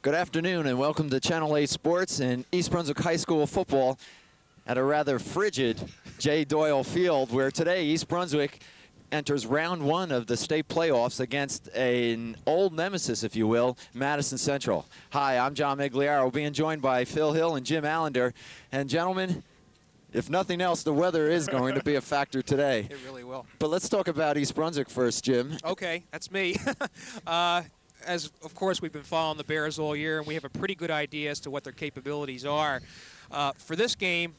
Good afternoon and welcome to Channel 8 Sports and East Brunswick High School football at a rather frigid J. Doyle Field, where today East Brunswick enters round one of the state playoffs against an old nemesis, if you will, Madison Central. Hi, I'm John Meggiolaro, being joined by Phil Hill and Jim Allinder. And gentlemen, if nothing else, the weather is going to be a factor today. It really will. But let's talk about East Brunswick first, Jim. Okay, that's me. As, of course, we've been following the Bears all year, and we have a pretty good idea as to what their capabilities are. For this game,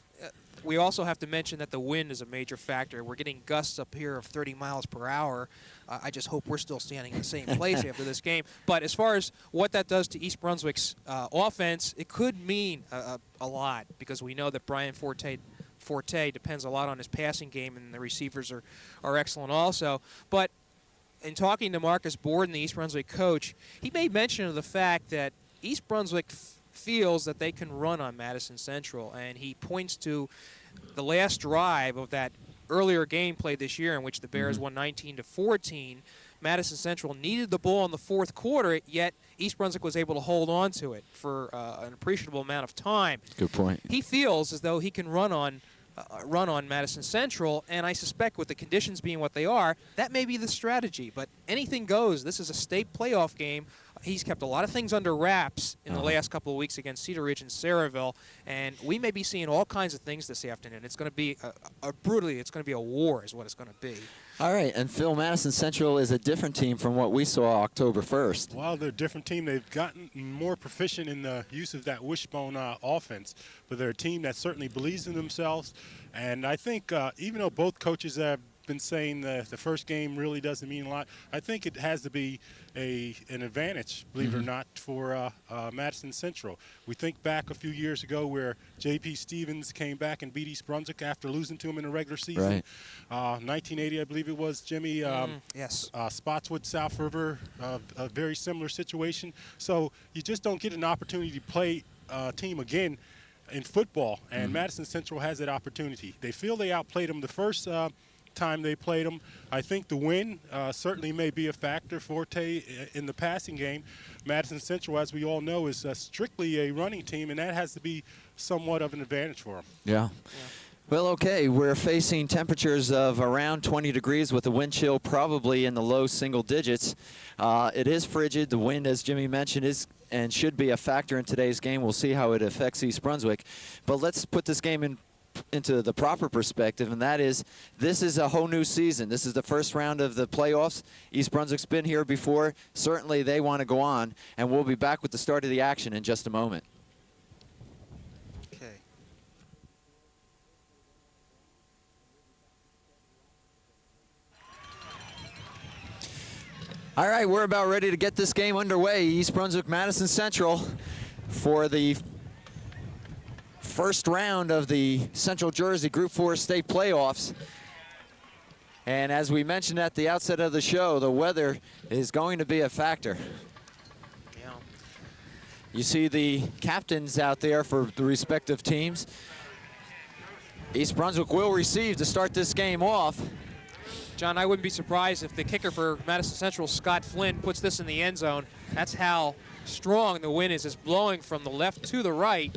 we also have to mention that the wind is a major factor. We're getting gusts up here of 30 miles per hour. I just hope we're still standing in the same place after this game. But as far as what that does to East Brunswick's offense, it could mean a lot, because we know that Brian Forte depends a lot on his passing game, and the receivers are excellent also. But in talking to Marcus Borden, the East Brunswick coach, he made mention of the fact that East Brunswick feels that they can run on Madison Central, and he points to the last drive of that earlier game played this year in which the Bears won 19-14. Madison Central needed the ball in the fourth quarter, yet East Brunswick was able to hold on to it for an appreciable amount of time. Good point. He feels as though he can run on Madison Central, and I suspect with the conditions being what they are, that may be the strategy. But anything goes. This is a state playoff game. He's kept a lot of things under wraps in the last couple of weeks against Cedar Ridge and Saraville, and we may be seeing all kinds of things this afternoon. It's going to be it's going to be a war is what it's going to be. All right, and Phil, Madison Central is a different team from what we saw October 1st. Well, they're a different team. They've gotten more proficient in the use of that wishbone offense, but they're a team that certainly believes in themselves. And I think even though both coaches have been saying the first game really doesn't mean a lot, I think it has to be an advantage, believe it or not, for Madison Central. We think back a few years ago where J.P. Stevens came back and beat East Brunswick after losing to him in the regular season. Right. 1980, I believe it was, Jimmy. Yes. Spotswood, South River, a very similar situation. So you just don't get an opportunity to play a team again in football, and Madison Central has that opportunity. They feel they outplayed them the first time they played them. I think the win certainly may be a factor. Forte in the passing game. Madison Central, as we all know, is strictly a running team, and that has to be somewhat of an advantage for them. Yeah. Well, okay, we're facing temperatures of around 20 degrees with a wind chill probably in the low single digits. It is frigid. The wind, as Jimmy mentioned, is and should be a factor in today's game. We'll see how it affects East Brunswick. But let's put this game into the proper perspective, and that is, this is a whole new season. This is the first round of the playoffs. East Brunswick's been here before. Certainly they want to go on, and we'll be back with the start of the action in just a moment. Okay. All right, we're about ready to get this game underway. East Brunswick, Madison Central for the first round of the Central Jersey Group 4 state playoffs. And as we mentioned at the outset of the show, the weather is going to be a factor. Yeah. You see the captains out there for the respective teams. East Brunswick will receive to start this game off. John, I wouldn't be surprised if the kicker for Madison Central, Scott Flynn, puts this in the end zone. That's how strong the wind is. It's blowing from the left to the right.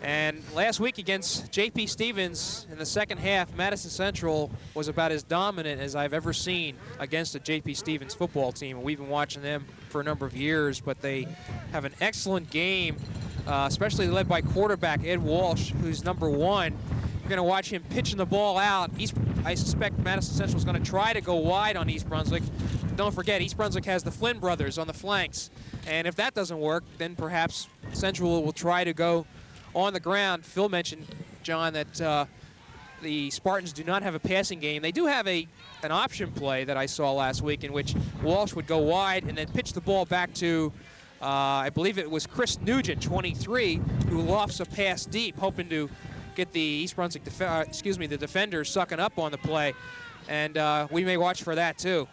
And last week against J.P. Stevens in the second half, Madison Central was about as dominant as I've ever seen against a J.P. Stevens football team. And we've been watching them for a number of years, but they have an excellent game, especially led by quarterback Ed Walsh, who's number one. You're going to watch him pitching the ball out. I suspect Madison Central is going to try to go wide on East Brunswick. Don't forget, East Brunswick has the Flynn brothers on the flanks. And if that doesn't work, then perhaps Central will try to go on the ground. Phil mentioned, John, that the Spartans do not have a passing game. They do have an option play that I saw last week in which Walsh would go wide and then pitch the ball back to, I believe it was Chris Nugent, 23, who lofts a pass deep, hoping to get the East Brunswick, the defenders sucking up on the play. And we may watch for that too.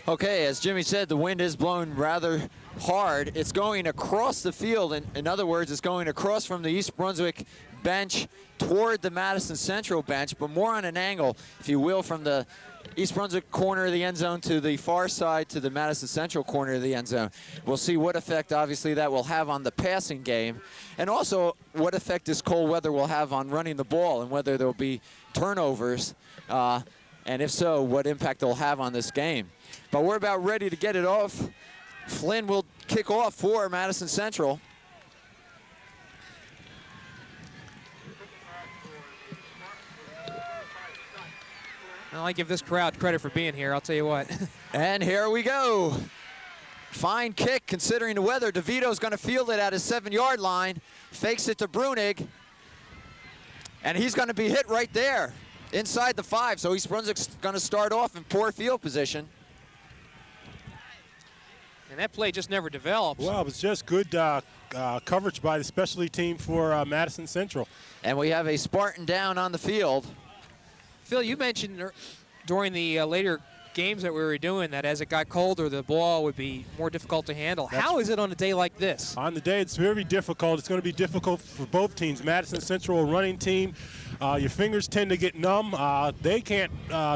Okay, as Jimmy said, the wind is blowing rather hard. It's going across the field. In other words, it's going across from the East Brunswick bench toward the Madison Central bench, but more on an angle, if you will, from the East Brunswick corner of the end zone to the far side to the Madison Central corner of the end zone. We'll see what effect, obviously, that will have on the passing game, and also what effect this cold weather will have on running the ball and whether there will be turnovers, and if so, what impact they'll have on this game. But we're about ready to get it off. Flynn will kick off for Madison Central. I give this crowd credit for being here, I'll tell you what. And here we go. Fine kick considering the weather. DeVito's going to field it at his 7-yard line. Fakes it to Brunig. And he's going to be hit right there inside the 5. So East Brunswick's going to start off in poor field position. And that play just never developed. Well, it was just good coverage by the specialty team for Madison Central. And we have a Spartan down on the field. Phil, you mentioned during the later games that we were doing that as it got colder, the ball would be more difficult to handle. How is it on a day like this? On the day, it's very difficult. It's going to be difficult for both teams. Madison Central, a running team. Your fingers tend to get numb. They can't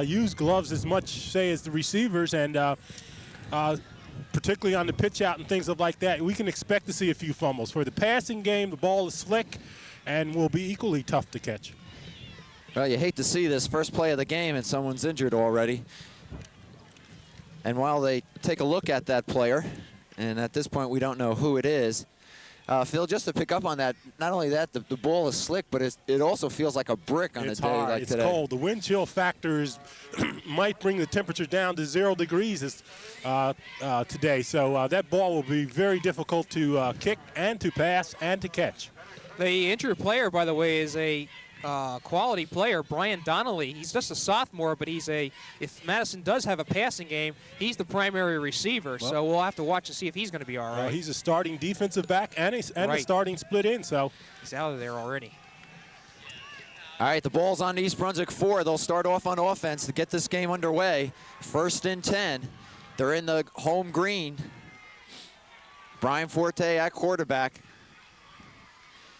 use gloves as much, say, as the receivers, and particularly on the pitch out and things like that, we can expect to see a few fumbles. For the passing game, the ball is slick and will be equally tough to catch. Well, you hate to see this first play of the game and someone's injured already. And while they take a look at that player, and at this point we don't know who it is, Phil, just to pick up on that, not only that, the ball is slick, but it also feels like a brick on a day like today. It's cold. The wind chill factors might bring the temperature down to 0 degrees today. So that ball will be very difficult to kick and to pass and to catch. The injured player, by the way, is a quality player, Brian Donnelly. He's just a sophomore, but if Madison does have a passing game, he's the primary receiver. Well, so we'll have to watch to see if he's going to be all right. He's a starting defensive back and a starting split end, so he's out of there already. All right, the ball's on East Brunswick 4. They'll start off on offense to get this game underway. 1st and 10. They're in the home green. Brian Forte at quarterback.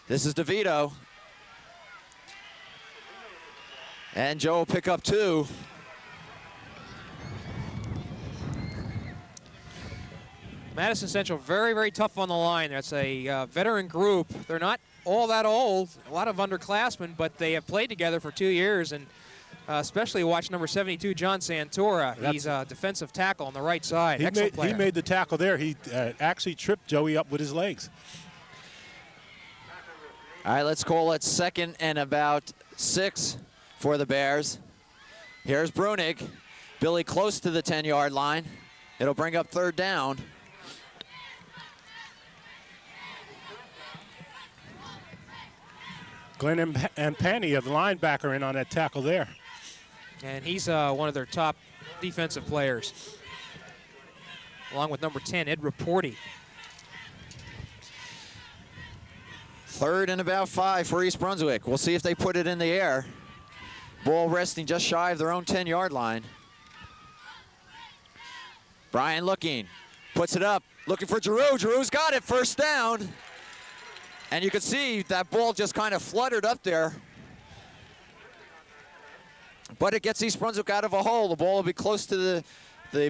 This is DeVito. And Joe will pick up 2. Madison Central very, very tough on the line. That's a veteran group. They're not all that old, a lot of underclassmen, but they have played together for 2 years, and especially watch number 72, John Santora. He's a defensive tackle on the right side. Excellent player. He made the tackle there. He actually tripped Joey up with his legs. All right, let's call it 2nd and about 6 for the Bears. Here's Brunig. Billy close to the 10-yard line. It'll bring up 3rd down. Glenn and Panny, the linebacker, in on that tackle there. And he's one of their top defensive players, along with number 10, Ed Raporti. 3rd and about 5 for East Brunswick. We'll see if they put it in the air. Ball resting just shy of their own 10-yard line. Brian looking, puts it up, looking for Giroux. Giroux's got it, 1st down. And you can see that ball just kind of fluttered up there. But it gets East Brunswick out of a hole. The ball will be close to the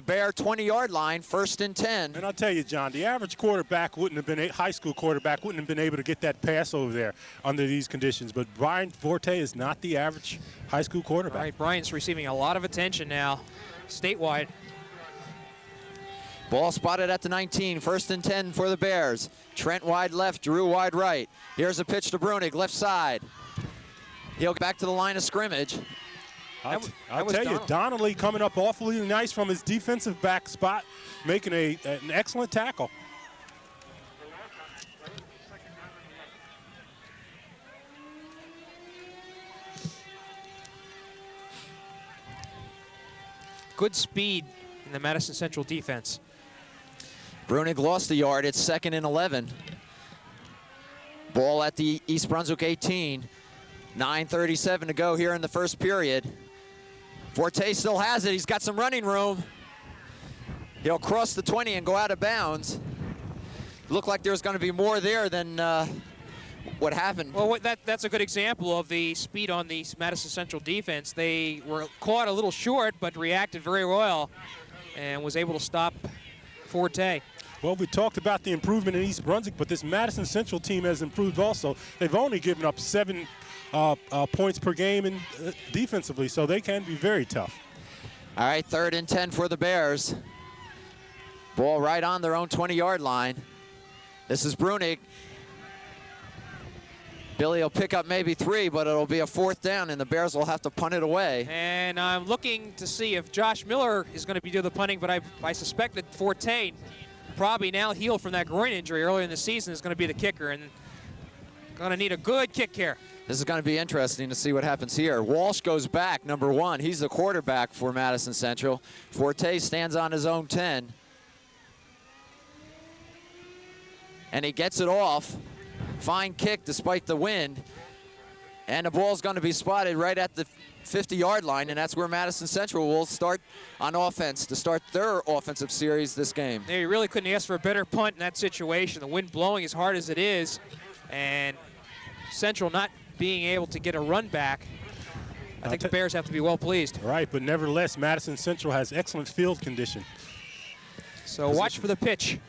Bear 20-yard line, 1st and 10. And I'll tell you, John, the average quarterback wouldn't have been, high school quarterback wouldn't have been able to get that pass over there under these conditions. But Brian Forte is not the average high school quarterback. All right, Brian's receiving a lot of attention now, statewide. Ball spotted at the 19, 1st and 10 for the Bears. Trent wide left, Drew wide right. Here's a pitch to Brunig, left side. He'll get back to the line of scrimmage. I'll tell you, Donnelly coming up awfully nice from his defensive back spot, making an excellent tackle. Good speed in the Madison Central defense. Brunig lost a yard. It's 2nd and 11. Ball at the East Brunswick 18. 9:37 to go here in the first period. Forte still has it. He's got some running room. He'll cross the 20 and go out of bounds. Looked like there's going to be more there than what happened. Well, that's a good example of the speed on the Madison Central defense. They were caught a little short, but reacted very well and was able to stop Forte. Well, we talked about the improvement in East Brunswick, but this Madison Central team has improved also. They've only given up 7 points per game defensively, so they can be very tough. All right, 3rd and 10 for the Bears. Ball right on their own 20-yard line. This is Brunig. Billy will pick up maybe 3, but it'll be a 4th down, and the Bears will have to punt it away. And I'm looking to see if Josh Miller is going to be doing the punting, but I suspect that Forte, probably now healed from that groin injury earlier in the season, is going to be the kicker, and going to need a good kick here. This is going to be interesting to see what happens here. Walsh goes back, number 1. He's the quarterback for Madison Central. Forte stands on his own 10. And he gets it off. Fine kick despite the wind. And the ball's going to be spotted right at the 50-yard line, and that's where Madison Central will start on offense to start their offensive series this game. They really couldn't ask for a better punt in that situation. The wind blowing as hard as it is, and Central not being able to get a run back. I think the Bears have to be well pleased. Right, but nevertheless, Madison Central has excellent field condition. So watch for the pitch.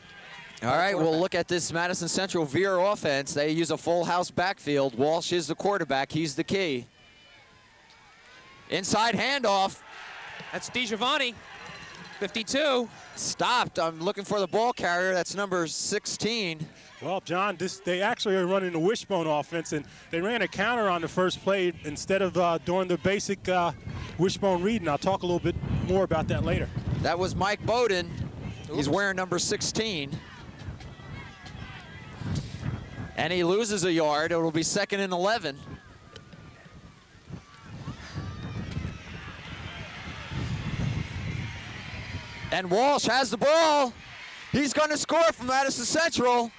All right, we'll look at this Madison Central veer offense. They use a full house backfield. Walsh is the quarterback. He's the key. Inside handoff. That's DiGiovanni, 52. Stopped. I'm looking for the ball carrier. That's number 16. Well, John, they actually are running the wishbone offense, and they ran a counter on the first play instead of doing the basic wishbone read, and I'll talk a little bit more about that later. That was Mike Bowden. Oops. He's wearing number 16. And he loses a yard. It will be 2nd and 11. And Walsh has the ball. He's going to score from Madison Central.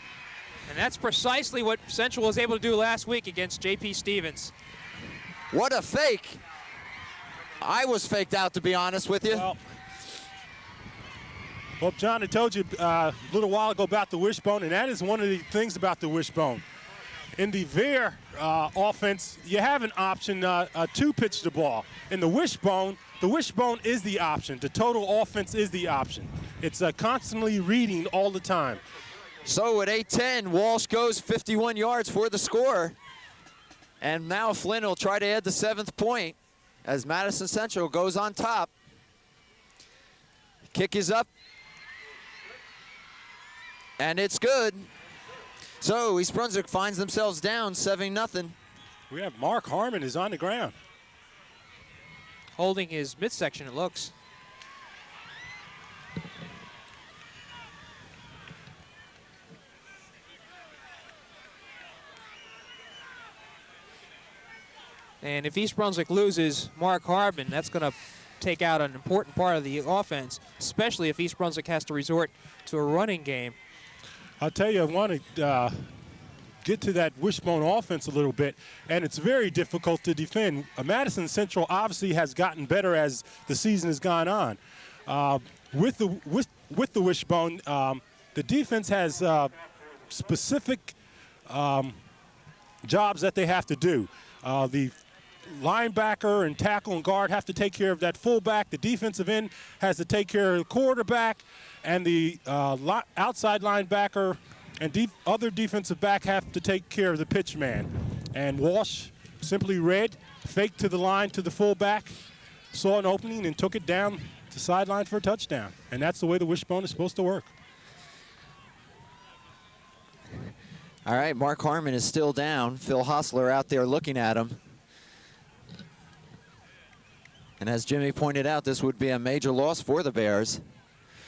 And that's precisely what Central was able to do last week against J.P. Stevens. What a fake. I was faked out, to be honest with you. Well, John, I told you a little while ago about the wishbone, and that is one of the things about the wishbone. In the veer offense, you have an option to pitch the ball. In the wishbone is the option. The total offense is the option. It's constantly reading all the time. So at 8-10, Walsh goes 51 yards for the score. And now Flynn will try to add the 7th point as Madison Central goes on top. Kick is up. And it's good. So East Brunswick finds themselves down 7-0. We have Mark Harmon is on the ground. Holding his midsection, it looks. And if East Brunswick loses Mark Harmon, that's going to take out an important part of the offense, especially if East Brunswick has to resort to a running game. I'll tell you, I want to get to that wishbone offense a little bit, and it's very difficult to defend. Madison Central obviously has gotten better as the season has gone on. With the wishbone, the defense has specific jobs that they have to do. The linebacker and tackle and guard have to take care of that fullback. The defensive end has to take care of the quarterback, and the outside linebacker and other defensive back have to take care of the pitch man. And Walsh simply read, faked to the line to the fullback, saw an opening and took it down to sideline for a touchdown. And that's the way the wishbone is supposed to work. All right, Mark Harmon is still down. Phil Hostler out there looking at him. And as Jimmy pointed out, this would be a major loss for the Bears.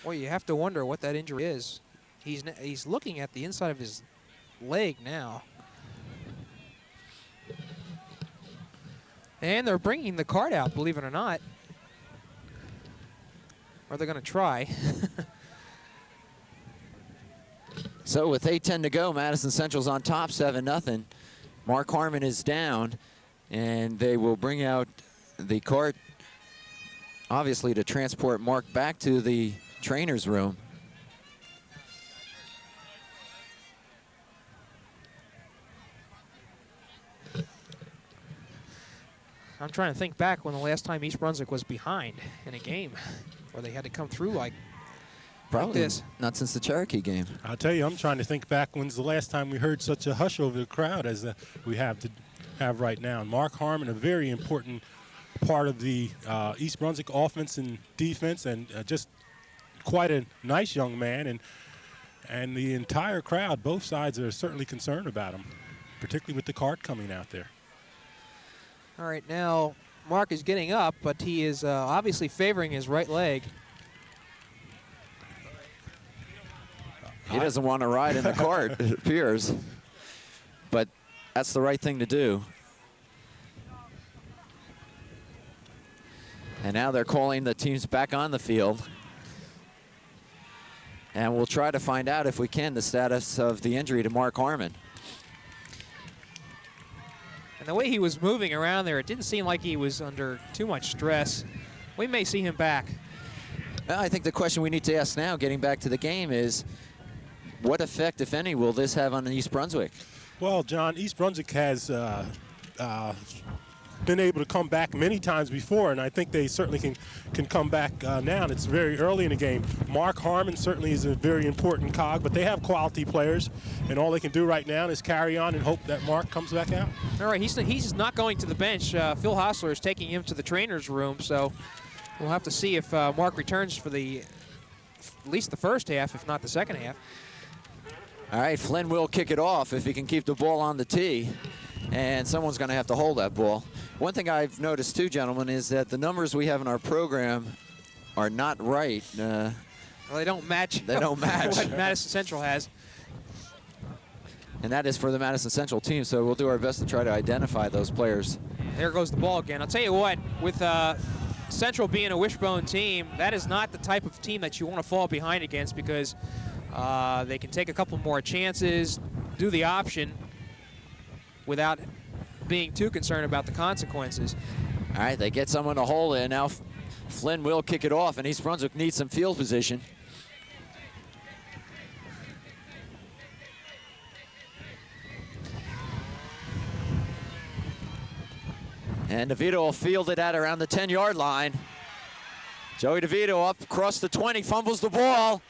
Well, you have to wonder what that injury is. He's looking at the inside of his leg now. And they're bringing the card out, believe it or not. Or they're going to try. So with 8:10 to go, Madison Central's on top 7-0. Mark Harmon is down, and they will bring out the cart, obviously, to transport Mark back to the trainer's room. I'm trying to think back when the last time East Brunswick was behind in a game, where they had to come through like this. Not since the Cherokee game. I'll tell you, I'm trying to think back when's the last time we heard such a hush over the crowd as we have right now. And Mark Harmon, a very important part of the East Brunswick offense and defense, and just quite a nice young man. And the entire crowd, both sides, are certainly concerned about him, particularly with the cart coming out there. All right, now Mark is getting up, but he is obviously favoring his right leg. He doesn't want to ride in the cart, it appears. But that's the right thing to do. And now they're calling the teams back on the field. And we'll try to find out, if we can, the status of the injury to Mark Harmon. And the way he was moving around there, it didn't seem like he was under too much stress. We may see him back. Well, I think the question we need to ask now, getting back to the game, is what effect, if any, will this have on East Brunswick? Well, John, East Brunswick has been able to come back many times before, and I think they certainly can come back now. And it's very early in the game. Mark Harmon certainly is a very important cog, but they have quality players, and all they can do right now is carry on and hope that Mark comes back out. All right, he's not going to the bench. Phil Hostler is taking him to the trainer's room, so we'll have to see if Mark returns for at least the first half, if not the second half. All right, Flynn will kick it off if he can keep the ball on the tee, and someone's going to have to hold that ball. One thing I've noticed too, gentlemen, is that the numbers we have in our program are not right. Well, they don't match. They don't match what Madison Central has. And that is for the Madison Central team, so we'll do our best to try to identify those players. There goes the ball again. I'll tell you what, with Central being a wishbone team, that is not the type of team that you want to fall behind against, because they can take a couple more chances, do the option without being too concerned about the consequences. All right, they get someone to hold it, and now Flynn will kick it off, and East Brunswick needs some field position. And DeVito will field it at around the 10-yard line. Joey DeVito up across the 20, fumbles the ball,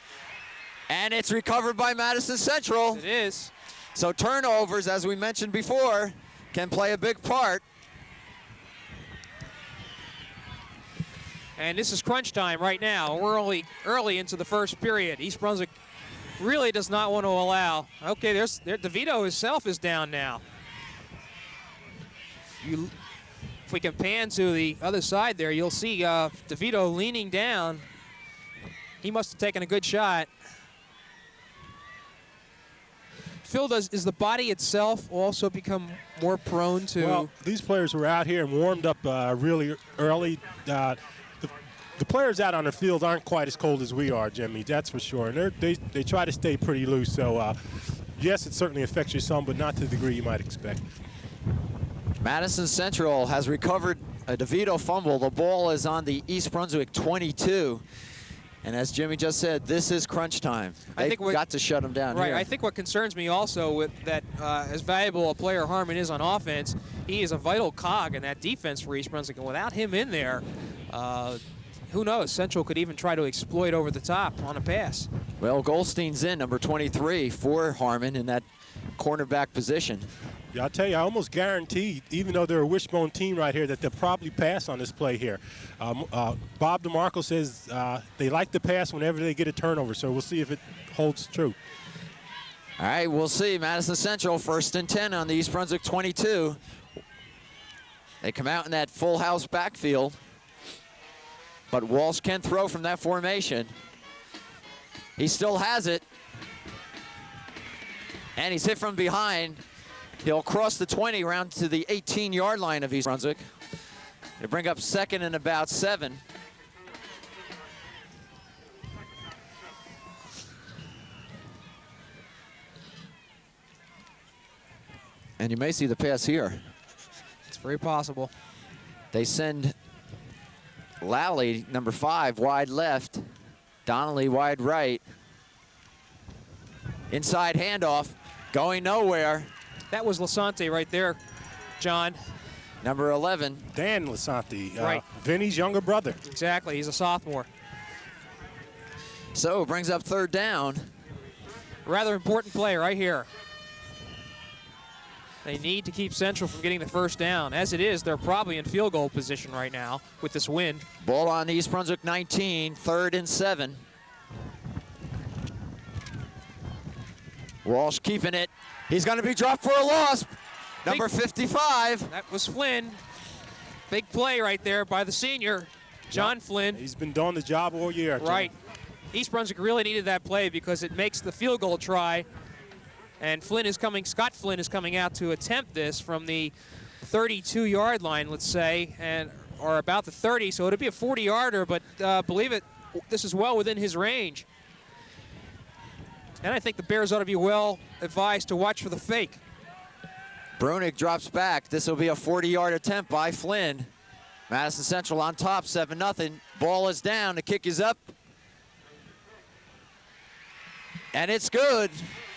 and it's recovered by Madison Central. It is. So turnovers, as we mentioned before, can play a big part. And this is crunch time right now. We're early into the first period. East Brunswick really does not want to allow. Okay, DeVito himself is down now. If we can pan to the other side there, you'll see DeVito leaning down. He must have taken a good shot. Phil, is the body itself also become more prone to? Well, these players were out here and warmed up really early. The players out on the field aren't quite as cold as we are, Jimmy, that's for sure. And they try to stay pretty loose. So, yes, it certainly affects you some, but not to the degree you might expect. Madison Central has recovered a DeVito fumble. The ball is on the East Brunswick 22. And as Jimmy just said, this is crunch time. They've got to shut them down. Right, here. I think what concerns me also with that, as valuable a player Harmon is on offense, he is a vital cog in that defense for East Brunswick. And without him in there, who knows, Central could even try to exploit over the top on a pass. Well, Goldstein's in, number 23, for Harmon in that cornerback position. Yeah, I'll tell you, I almost guarantee, even though they're a wishbone team right here, that they'll probably pass on this play here. Bob DeMarco says they like to pass whenever they get a turnover, so we'll see if it holds true. All right, we'll see. Madison Central, 1st and 10 on the East Brunswick 22. They come out in that full house backfield, but Walsh can throw from that formation. He still has it, and he's hit from behind. He'll cross the 20 around to the 18-yard line of East Brunswick. They bring up 2nd and about 7. And you may see the pass here. It's very possible. They send Lally, number 5, wide left. Donnelly wide right. Inside handoff, going nowhere. That was Lasante right there, John. Number 11. Dan Lisanti, Right. Vinny's younger brother. Exactly, he's a sophomore. So brings up third down. Rather important play right here. They need to keep Central from getting the first down. As it is, they're probably in field goal position right now with this win. Ball on East Brunswick 19, 3rd and 7. Walsh keeping it. He's going to be dropped for a loss. Number 55. That was Flynn. Big play right there by the senior, John Flynn. He's been doing the job all year. Right. East Brunswick really needed that play because it makes the field goal try. And Scott Flynn is coming out to attempt this from the 32-yard line, let's say, or about the 30. So it'll be a 40-yarder, but believe it, this is well within his range. And I think the Bears ought to be well advised to watch for the fake. Brunig drops back. This will be a 40-yard attempt by Flynn. Madison Central on top, 7-0. Ball is down. The kick is up. And it's good.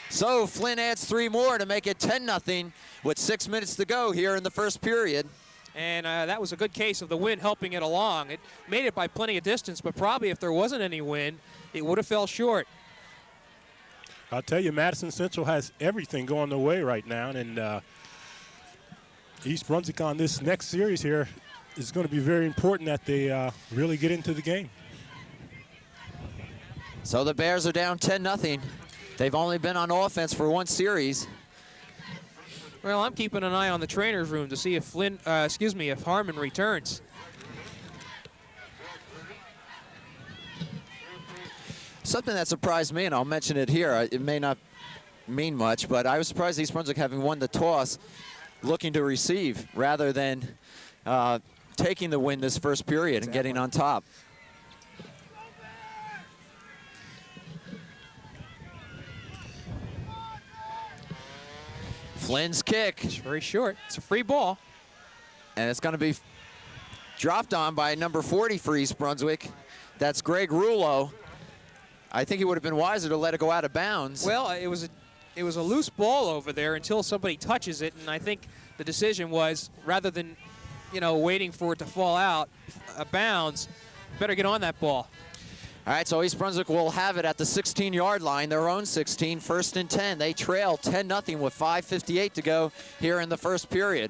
So Flynn adds 3 more to make it 10-0 with 6 minutes to go here in the first period. And that was a good case of the wind helping it along. It made it by plenty of distance, but probably if there wasn't any wind, it would have fell short. I'll tell you, Madison Central has everything going their way right now, and East Brunswick on this next series here is going to be very important that they really get into the game. So the Bears are down 10-0. They've only been on offense for 1 series. Well, I'm keeping an eye on the trainer's room to see if if Harmon returns. Something that surprised me, and I'll mention it here, it may not mean much, but I was surprised East Brunswick, having won the toss, looking to receive rather than taking the win this first period and getting on top. Flynn's kick. It's very short. It's a free ball. And it's going to be dropped on by number 40 for East Brunswick. That's Greg Rulo. I think it would have been wiser to let it go out of bounds. Well, it was a loose ball over there until somebody touches it, and I think the decision was, rather than, waiting for it to fall out of bounds, better get on that ball. All right, so East Brunswick will have it at the 16-yard line, their own 16, 1st and 10. They trail 10-0 with 5:58 to go here in the first period.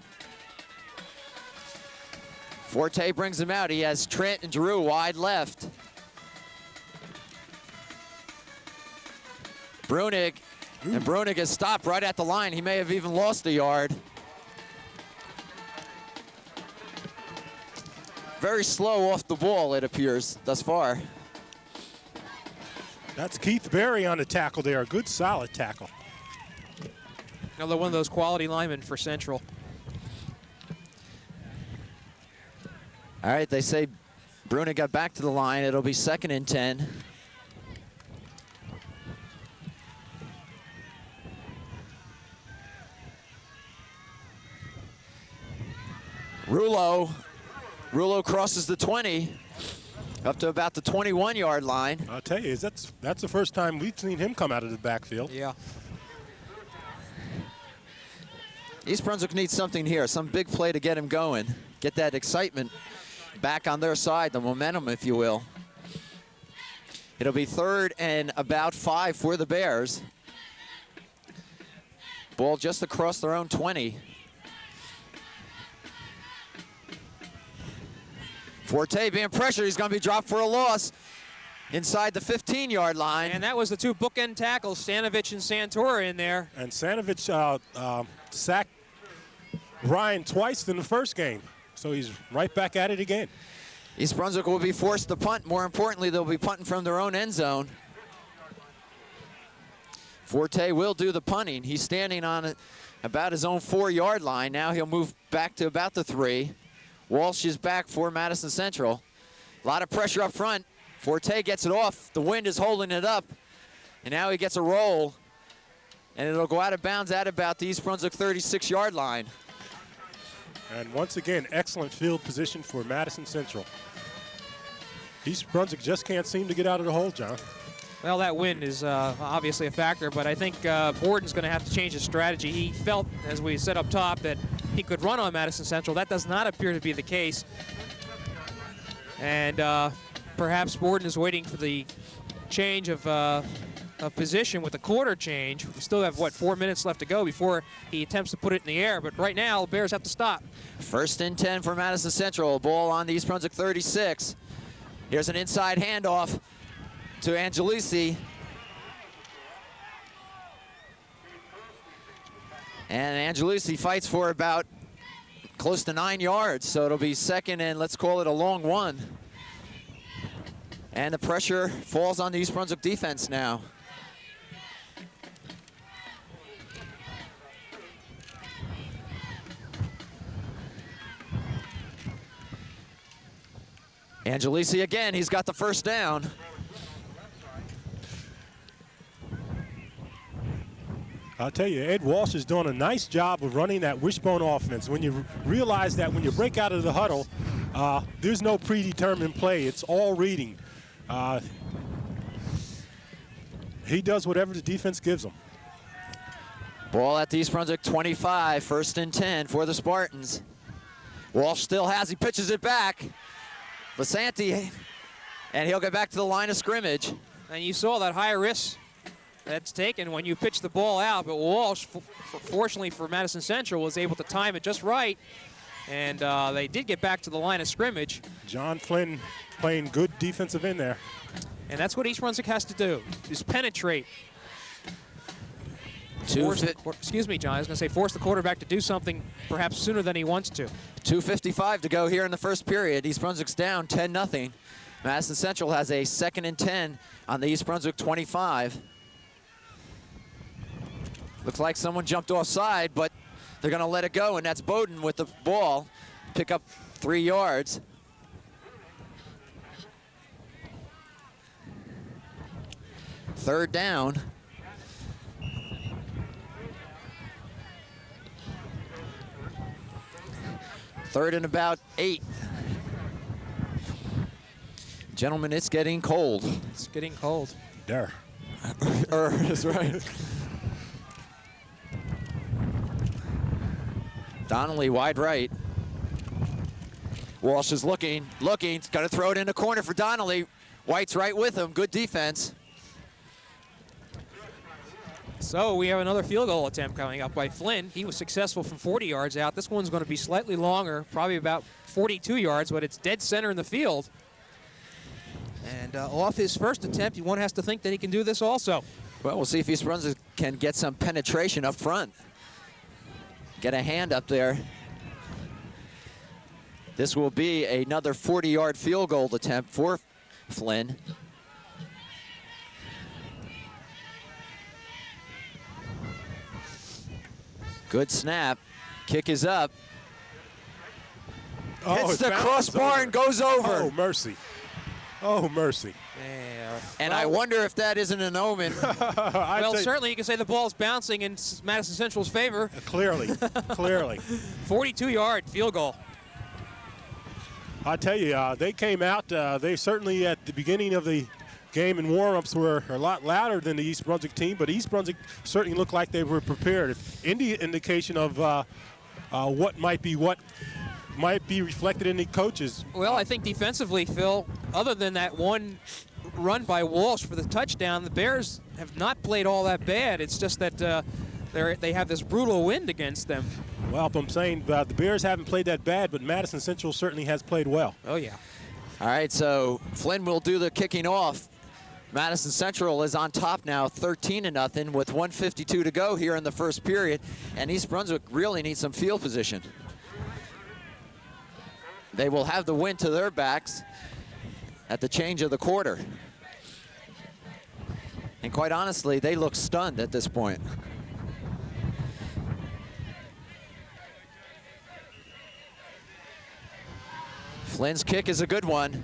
Forte brings him out. He has Trent and Drew wide left. Brunig, and Brunig has stopped right at the line. He may have even lost a yard. Very slow off the ball, it appears, thus far. That's Keith Berry on the tackle there. A good, solid tackle. Another one of those quality linemen for Central. All right, they say Brunig got back to the line. It'll be 2nd and 10. Rulo crosses the 20 up to about the 21-yard line. I'll tell you, that's the first time we've seen him come out of the backfield. Yeah. East Brunswick needs something here, some big play to get him going, get that excitement back on their side, the momentum, if you will. It'll be 3rd and about 5 for the Bears. Ball just across their own 20. Forte being pressured. He's going to be dropped for a loss inside the 15-yard line. And that was the 2 bookend tackles, Stanovich and Santora in there. And Stanovich sacked Ryan twice in the first game. So he's right back at it again. East Brunswick will be forced to punt. More importantly, they'll be punting from their own end zone. Forte will do the punting. He's standing on about his own 4-yard line. Now he'll move back to about the 3. Walsh is back for Madison Central. A lot of pressure up front. Forte gets it off. The wind is holding it up. And now he gets a roll. And it'll go out of bounds at about the East Brunswick 36-yard line. And once again, excellent field position for Madison Central. East Brunswick just can't seem to get out of the hole, John. Well, that wind is obviously a factor, but I think Borden's going to have to change his strategy. He felt, as we said up top, that he could run on Madison Central. That does not appear to be the case. And perhaps Borden is waiting for the change of position with the quarter change. We still have, what, 4 minutes left to go before he attempts to put it in the air. But right now, the Bears have to stop. 1st and 10 for Madison Central. Ball on the East Brunswick 36. Here's an inside handoff to Angelucci. And Angelucci fights for about close to 9 yards. So it'll be 2nd and let's call it a long one. And the pressure falls on the East Brunswick defense now. Angelucci again, he's got the 1st down. I'll tell you, Ed Walsh is doing a nice job of running that wishbone offense. When you realize that when you break out of the huddle, there's no predetermined play. It's all reading. He does whatever the defense gives him. Ball at the East Brunswick 25, 1st and 10 for the Spartans. Walsh still has, he pitches it back. Lasanti, and he'll get back to the line of scrimmage. And you saw that high risk that's taken when you pitch the ball out, but Walsh, fortunately for Madison Central, was able to time it just right, and they did get back to the line of scrimmage. John Flynn playing good defensive end there. And that's what East Brunswick has to do, is penetrate. Excuse me, John, I was going to say force the quarterback to do something perhaps sooner than he wants to. 2:55 to go here in the 1st period. East Brunswick's down 10-0. Madison Central has a 2nd and 10 on the East Brunswick 25. Looks like someone jumped offside, but they're going to let it go, and that's Bowden with the ball. Pick up 3 yards. Third down. Third and about 8. Gentlemen, it's getting cold. It's getting cold. There. That's right. Donnelly wide right. Walsh is looking, going to throw it in the corner for Donnelly. White's right with him, good defense. So we have another field goal attempt coming up by Flynn. He was successful from 40 yards out. This one's going to be slightly longer, probably about 42 yards, but it's dead center in the field. And off his first attempt, one has to think that he can do this also. Well, we'll see if East Brunswick can get some penetration up front. Get a hand up there. This will be another 40-yard field goal attempt for Flynn. Good snap. Kick is up. Hits the crossbar and goes over. Oh, mercy. Oh, mercy. Yeah. And I wonder if that isn't an omen. Well, certainly you can say the ball's bouncing in Madison Central's favor. Clearly, clearly. 42-yard field goal. I tell you, they came out. They certainly at the beginning of the game and warm-ups were a lot louder than the East Brunswick team, but East Brunswick certainly looked like they were prepared. Any indication of what might be reflected in the coaches. Well, I think defensively, Phil, other than that one run by Walsh for the touchdown, the Bears have not played all that bad. It's just that they have this brutal wind against them. Well, I'm saying the Bears haven't played that bad, but Madison Central certainly has played well. Oh, yeah. All right, so Flynn will do the kicking off. Madison Central is on top now, 13-0 with 1:52 to go here in the 1st period, and East Brunswick really needs some field position. They will have the wind to their backs at the change of the quarter. And quite honestly, they look stunned at this point. Flynn's kick is a good one.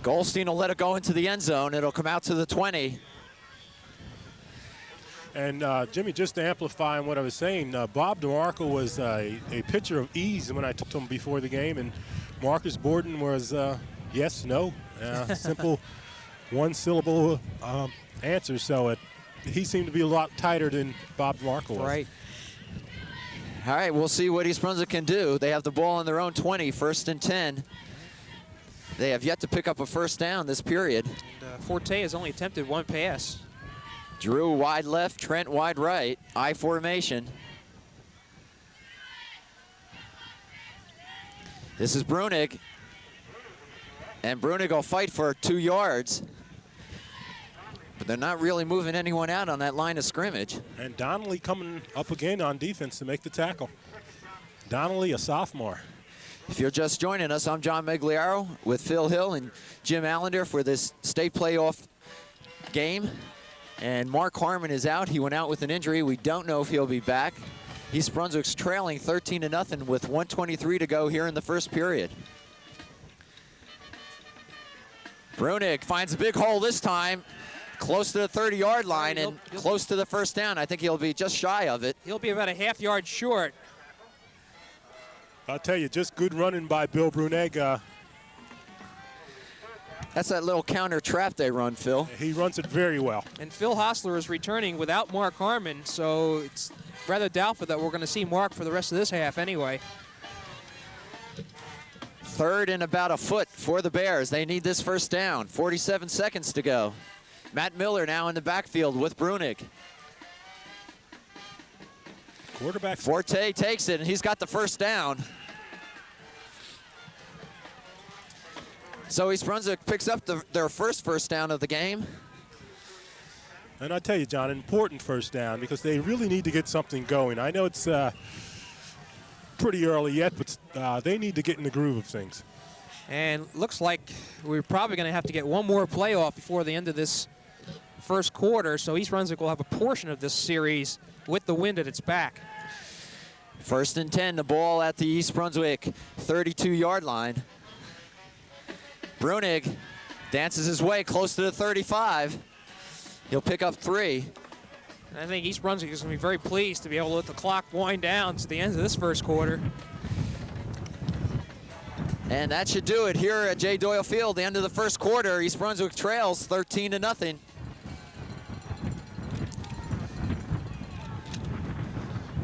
Goldstein will let it go into the end zone. It'll come out to the 20. And Jimmy, just to amplify on what I was saying, Bob DeMarco was a picture of ease when I talked to him before the game, and Marcus Borden was yes, no, simple one-syllable answer. So he seemed to be a lot tighter than Bob DeMarco was. Right. All right, we'll see what East Brunswick can do. They have the ball on their own 20, 1st and 10. They have yet to pick up a first down this period. And, Forte has only attempted 1 pass. Drew wide left, Trent wide right, I formation. This is Brunig. And Brunig will fight for 2 yards. But they're not really moving anyone out on that line of scrimmage. And Donnelly coming up again on defense to make the tackle. Donnelly, a sophomore. If you're just joining us, I'm John Meggiolaro with Phil Hill and Jim Allinder for this state playoff game. And Mark Harmon is out. He went out with an injury. We don't know if he'll be back. East Brunswick's trailing 13-0 with 1:23 to go here in the first period. Brunig finds a big hole this time, close to the 30-yard line and close to the first down. I think he'll be just shy of it. He'll be about a ½ yard short. I'll tell you, just good running by Bill Brunig. That's that little counter trap they run, Phil. He runs it very well. And Phil Hostler is returning without Mark Harmon, so it's rather doubtful that we're going to see Mark for the rest of this half anyway. 3rd and about a foot for the Bears. They need this first down. 47 seconds to go. Matt Miller now in the backfield with Brunig. Quarterback. Forte takes it, and he's got the first down. So East Brunswick picks up their first down of the game. And I tell you, John, important first down because they really need to get something going. I know it's pretty early yet, but they need to get in the groove of things. And looks like we're probably going to have to get one more playoff before the end of this first quarter, so East Brunswick will have a portion of this series with the wind at its back. 1st and 10, the ball at the East Brunswick 32-yard line. Brunig dances his way close to the 35. He'll pick up 3. And I think East Brunswick is going to be very pleased to be able to let the clock wind down to the end of this first quarter. And that should do it here at J. Doyle Field. The end of the first quarter, East Brunswick trails 13-0.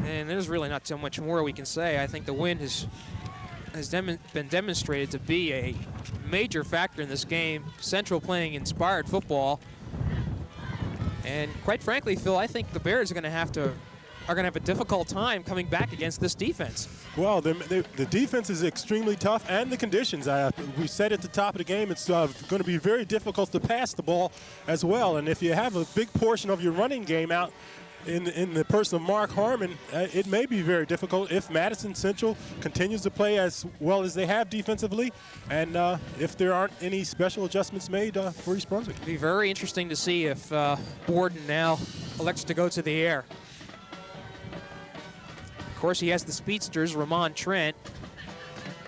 And there's really not so much more we can say. I think the wind has been demonstrated to be a major factor in this game. Central playing inspired football. And quite frankly, Phil, I think the Bears are going to have a difficult time coming back against this defense. Well, the defense is extremely tough, and the conditions. We said at the top of the game, it's going to be very difficult to pass the ball as well. And if you have a big portion of your running game out in the person of Mark Harmon, it may be very difficult if Madison Central continues to play as well as they have defensively, and if there aren't any special adjustments made for East Brunswick. It'll be very interesting to see if Borden now elects to go to the air. Of course, he has the speedsters, Ramon Trent.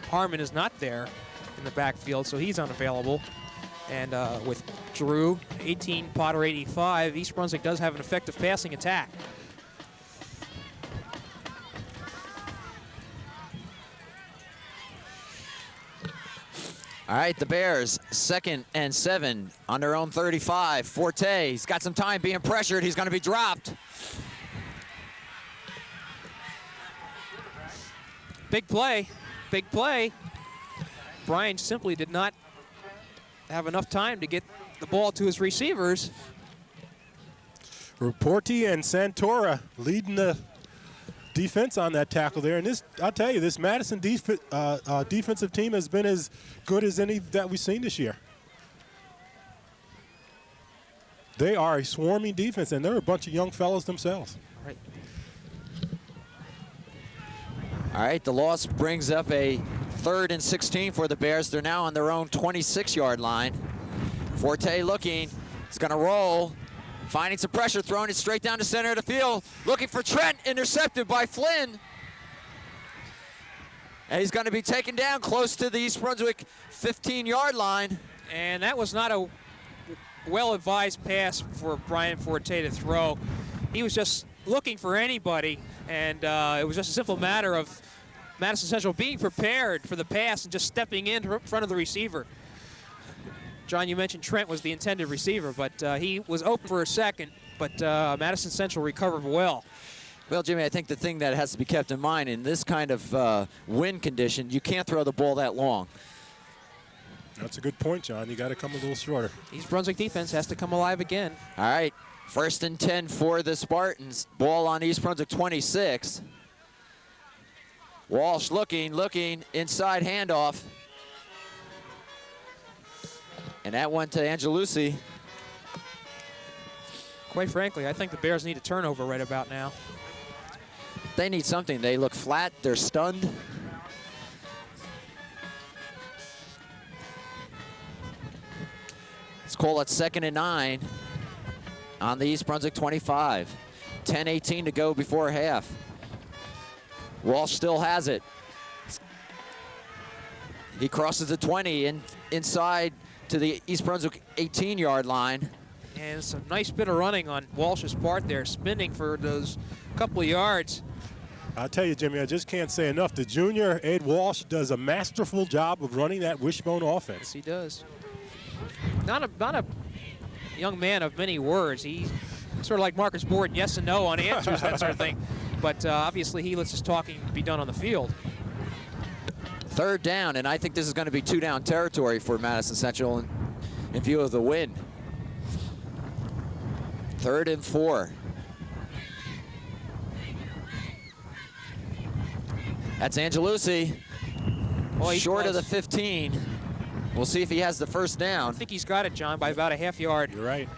Harmon is not there in the backfield, so he's unavailable. And with Drew, 18, Potter 85, East Brunswick does have an effective passing attack. All right, the Bears, 2nd and 7 on their own 35. Forte, he's got some time being pressured. He's going to be dropped. Big play, big play. Brian simply did not have enough time to get the ball to his receivers. Raporti and Santora leading the defense on that tackle there. And this, I'll tell you, this Madison defensive team has been as good as any that we've seen this year. They are a swarming defense, and they're a bunch of young fellows themselves. Right. All right, the loss brings up a 3rd and 16 for the Bears. They're now on their own 26-yard line. Forte looking, he's gonna roll, finding some pressure, throwing it straight down the center of the field, looking for Trent, intercepted by Flynn. And he's gonna be taken down close to the East Brunswick 15-yard line. And that was not a well-advised pass for Brian Forte to throw. He was just looking for anybody, and it was just a simple matter of Madison Central being prepared for the pass and just stepping in front of the receiver. John, you mentioned Trent was the intended receiver, but he was open for a second, but Madison Central recovered well. Well, Jimmy, I think the thing that has to be kept in mind in this kind of wind condition, you can't throw the ball that long. That's a good point, John. You got to come a little shorter. East Brunswick defense has to come alive again. All right, 1st and 10 for the Spartans. Ball on East Brunswick 26. Walsh looking, inside handoff. And that went to Angelucci. Quite frankly, I think the Bears need a turnover right about now. They need something. They look flat, they're stunned. Let's call it 2nd and 9 on the East Brunswick 25. 10:18 to go before half. Walsh still has it. He crosses the 20 and inside to the East Brunswick 18-yard line. And some nice bit of running on Walsh's part there, spinning for those couple of yards. I'll tell you, Jimmy, I just can't say enough. The junior, Ed Walsh, does a masterful job of running that wishbone offense. Yes, he does. Not a young man of many words. He's sort of like Marcus Borden, yes and no on answers, that sort of thing. But obviously he lets his talking be done on the field. 3rd down, and I think this is going to be 2-down territory for Madison Central in view of the wind. 3rd and 4. That's Angelucci, short of the 15. We'll see if he has the 1st down. I think he's got it, John, by about a half yard. You're right.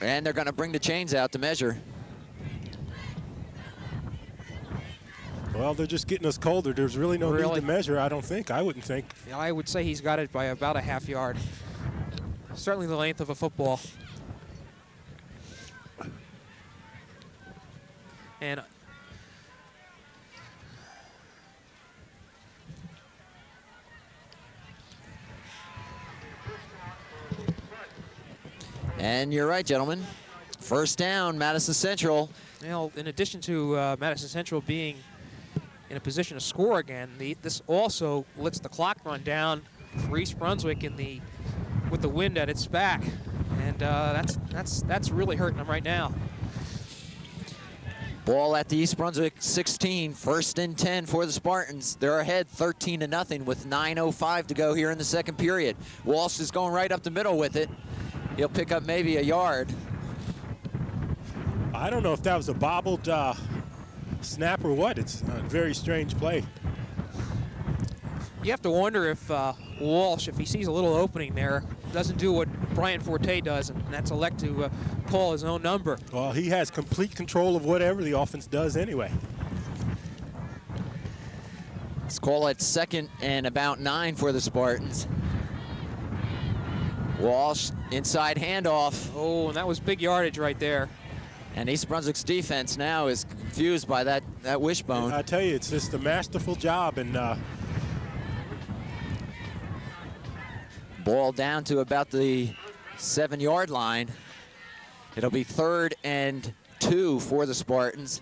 And they're going to bring the chains out to measure. Well, they're just getting us colder. There's really no need to measure, I don't think. I wouldn't think. Yeah, I would say he's got it by about a half yard. Certainly the length of a football. And you're right, gentlemen. 1st down, Madison Central. You know, in addition to Madison Central being in a position to score again, this also lets the clock run down for East Brunswick with the wind at its back, and that's really hurting them right now. Ball at the East Brunswick 16, 1st and 10 for the Spartans. They're ahead 13-0 with 9:05 to go here in the 2nd period. Walsh is going right up the middle with it. He'll pick up maybe a yard. I don't know if that was a bobbled snap or what. It's a very strange play. You have to wonder if Walsh, if he sees a little opening there, doesn't do what Brian Forte does, and that's elect to call his own number. Well, he has complete control of whatever the offense does anyway. Let's call it 2nd and about 9 for the Spartans. Walsh, inside handoff. Oh, and that was big yardage right there. And East Brunswick's defense now is confused by that wishbone. I tell you, it's just a masterful job. And ball down to about the 7-yard line. It'll be 3rd and 2 for the Spartans.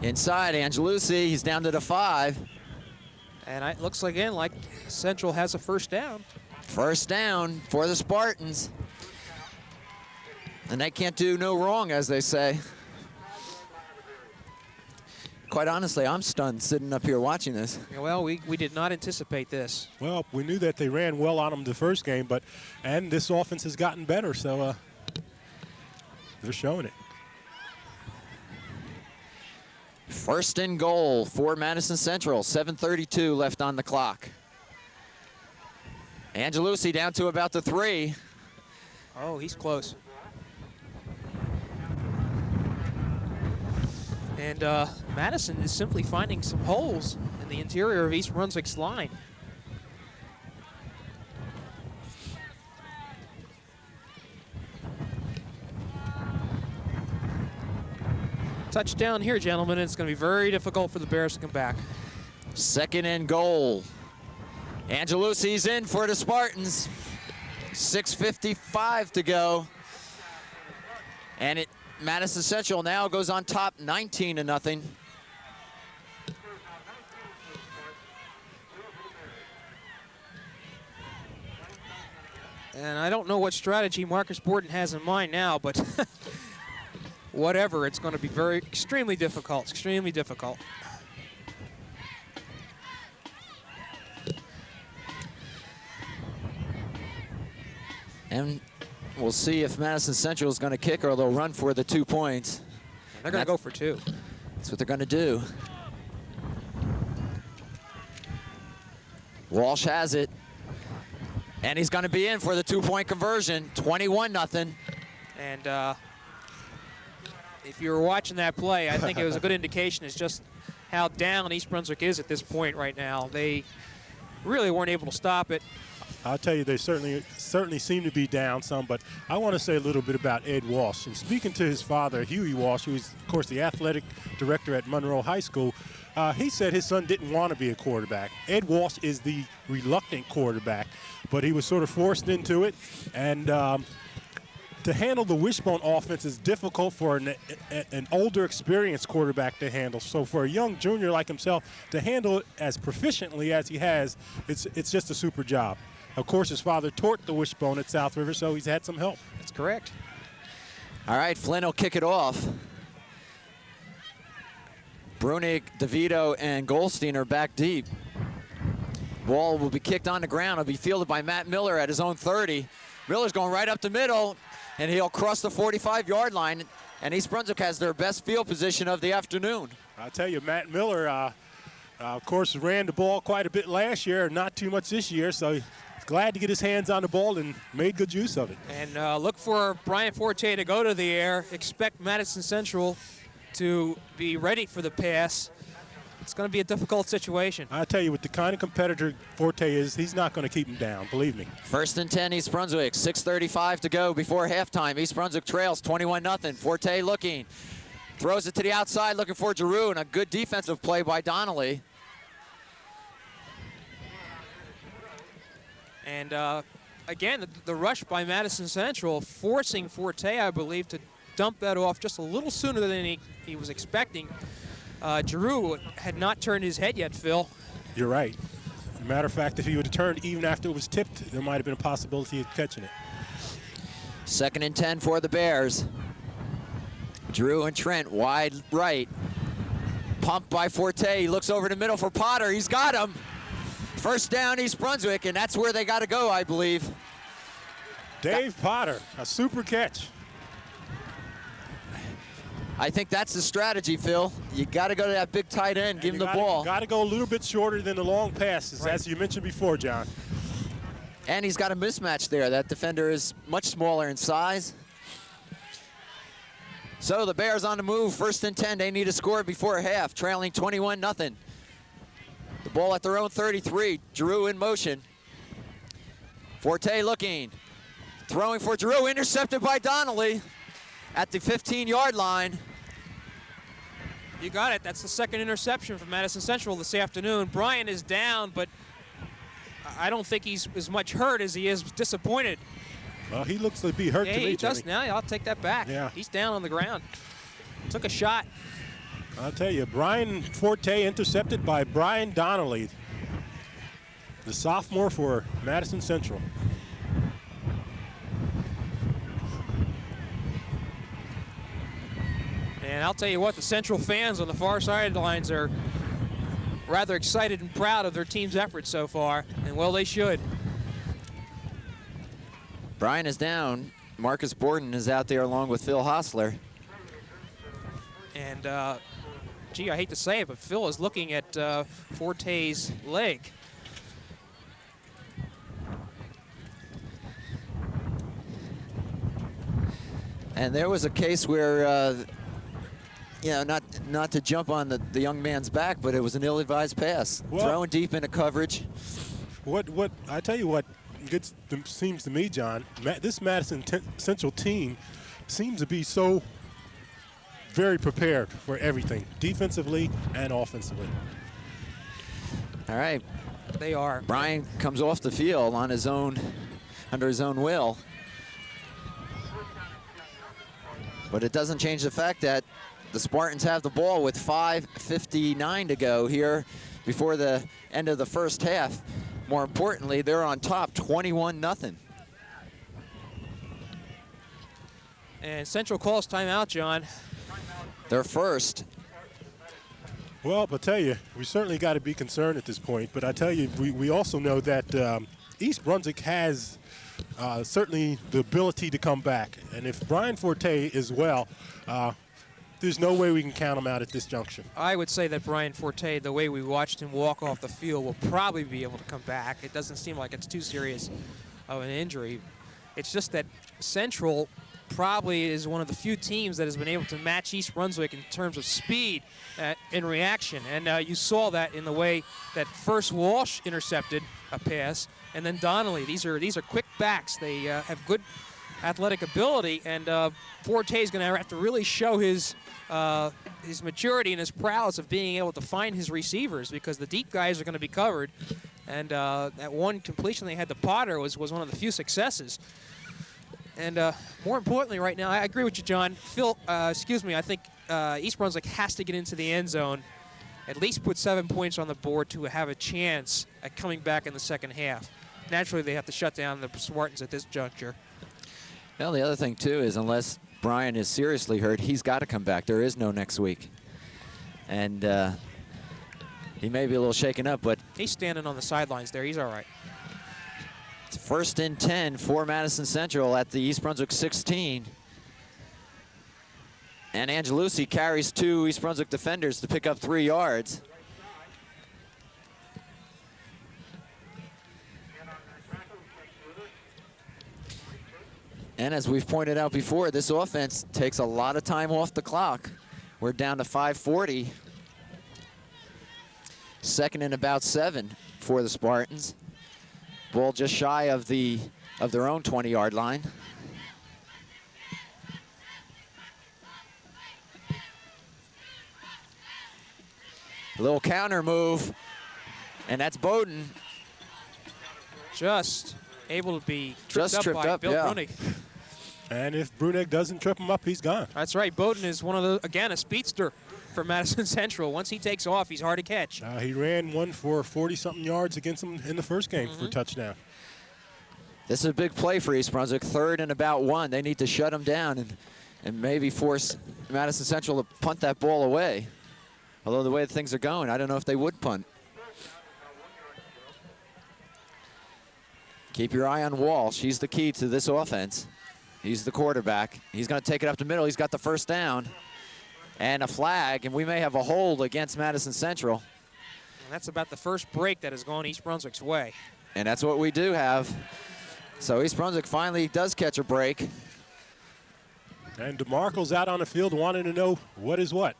Inside, Angelucci, he's down to the 5. And it looks again like Central has a 1st down. 1st down for the Spartans. And they can't do no wrong, as they say. Quite honestly, I'm stunned sitting up here watching this. Yeah, well, we did not anticipate this. Well, we knew that they ran well on them the first game, and this offense has gotten better, so they're showing it. 1st and goal for Madison Central. 7:32 left on the clock. Angelucci down to about the 3. Oh, he's close. And Madison is simply finding some holes in the interior of East Brunswick's line. Touchdown here, gentlemen. It's going to be very difficult for the Bears to come back. 2nd and goal. Angelucci's in for the Spartans. 6:55 to go. And Madison Central now goes on top 19-0. And I don't know what strategy Marcus Borden has in mind now, but whatever, it's going to be extremely difficult, extremely difficult. And we'll see if Madison Central is going to kick or they'll run for the 2 points. And they're going to go for 2. That's what they're going to do. Walsh has it. And he's going to be in for the 2-point conversion, 21-0. And if you were watching that play, I think it was a good indication as just how down East Brunswick is at this point right now. They really weren't able to stop it. I'll tell you, they certainly seem to be down some, but I want to say a little bit about Ed Walsh. And speaking to his father, Huey Walsh, who is, of course, the athletic director at Monroe High School, he said his son didn't want to be a quarterback. Ed Walsh is the reluctant quarterback, but he was sort of forced into it. And to handle the wishbone offense is difficult for an older, experienced quarterback to handle. So for a young junior like himself to handle it as proficiently as he has, it's just a super job. Of course, his father taught the wishbone at South River, so he's had some help. That's correct. All right, Flynn will kick it off. Brunig, DeVito, and Goldstein are back deep. Ball will be kicked on the ground. It'll be fielded by Matt Miller at his own 30. Miller's going right up the middle, and he'll cross the 45-yard line. And East Brunswick has their best field position of the afternoon. I'll tell you, Matt Miller, of course, ran the ball quite a bit last year, not too much this year, so he's glad to get his hands on the ball and made good use of it. And look for Brian Forte to go to the air. Expect Madison Central to be ready for the pass. It's going to be a difficult situation. I tell you, with the kind of competitor Forte is, he's not going to keep him down, believe me. 1st and 10, East Brunswick. 6:35 to go before halftime. East Brunswick trails 21-0. Forte looking. Throws it to the outside, looking for Giroux, and a good defensive play by Donnelly. And again, the rush by Madison Central, forcing Forte, I believe, to dump that off just a little sooner than he was expecting. Giroux had not turned his head yet, Phil. You're right. As a matter of fact, if he would have turned even after it was tipped, there might have been a possibility of catching it. 2nd and 10 for the Bears. Giroux and Trent wide right. Pumped by Forte. He looks over the middle for Potter. He's got him. 1st down, East Brunswick, and that's where they got to go, I believe. Dave Potter, a super catch. I think that's the strategy, Phil. You got to go to that big tight end, give him the ball. Got to go a little bit shorter than the long passes, right, as you mentioned before, John. And he's got a mismatch there. That defender is much smaller in size. So the Bears on the move, 1st and 10. They need a score before half, trailing 21-0. The ball at their own 33. Giroux in motion. Forte looking. Throwing for Giroux, intercepted by Donnelly at the 15-yard line. You got it. That's the 2nd interception from Madison Central this afternoon. Brian is down, but I don't think he's as much hurt as he is disappointed. Well, he looks to be hurt to me, he does Jimmy. now. I'll take that back. Yeah. He's down on the ground. Took a shot. I'll tell you, Brian Forte intercepted by Brian Donnelly, the sophomore for Madison Central. And I'll tell you what, the Central fans on the far sidelines are rather excited and proud of their team's efforts so far, and well, they should. Brian is down. Marcus Borden is out there along with Phil Hostler. And, gee, I hate to say it, but Phil is looking at Forte's leg. And there was a case where, you know, not to jump on the young man's back, but it was an ill-advised pass. Well, throwing deep into coverage. What I tell you what seems to me, John, this Madison Central team seems to be so very prepared for everything, defensively and offensively. All right. They are. Brian comes off the field on his own, under his own will. But it doesn't change the fact that the Spartans have the ball with 5:59 to go here before the end of the first half. More importantly, they're on top 21-0. And Central calls timeout, John. Their first. Well, I'll tell you, we certainly got to be concerned at this point. But I tell you, we also know that East Brunswick has certainly the ability to come back. And if Brian Forte is well, there's no way we can count him out at this junction. I would say that Brian Forte, the way we watched him walk off the field, will probably be able to come back. It doesn't seem like it's too serious of an injury. It's just that Central probably is one of the few teams that has been able to match East Brunswick in terms of speed in reaction. And you saw that in the way that first Walsh intercepted a pass, and then Donnelly. These are quick backs. They have good athletic ability, and Forte is going to have to really show his maturity and his prowess of being able to find his receivers, because the deep guys are going to be covered. And that one completion they had to Potter was one of the few successes. And more importantly right now, I agree with you, John. I think East Brunswick has to get into the end zone, at least put 7 points on the board to have a chance at coming back in the second half. Naturally, they have to shut down the Spartans at this juncture. Well, the other thing, too, is unless Brian is seriously hurt, he's got to come back. There is no next week. And he may be a little shaken up, but he's standing on the sidelines there. He's all right. It's first and 10 for Madison Central at the East Brunswick 16. And Angelucci carries 2 East Brunswick defenders to pick up 3 yards. And as we've pointed out before, this offense takes a lot of time off the clock. We're down to 5:40. Second and about 7 for the Spartans. Ball just shy of their own 20-yard line. A little counter move, and that's Bowden. Just able to be tripped up by Bill Brunig. And if Brunig doesn't trip him up, he's gone. That's right. Bowden is one of the, again, a speedster for Madison Central. Once he takes off, he's hard to catch. He ran one for 40-something yards against them in the first game for a touchdown. This is a big play for East Brunswick. Third and about 1. They need to shut him down and maybe force Madison Central to punt that ball away. Although the way things are going, I don't know if they would punt. Keep your eye on Walsh. He's the key to this offense. He's the quarterback. He's going to take it up the middle. He's got the first down. And a flag, and we may have a hold against Madison Central. And that's about the first break that has gone East Brunswick's way. And that's what we do have. So East Brunswick finally does catch a break. And DeMarco's out on the field wanting to know what is what.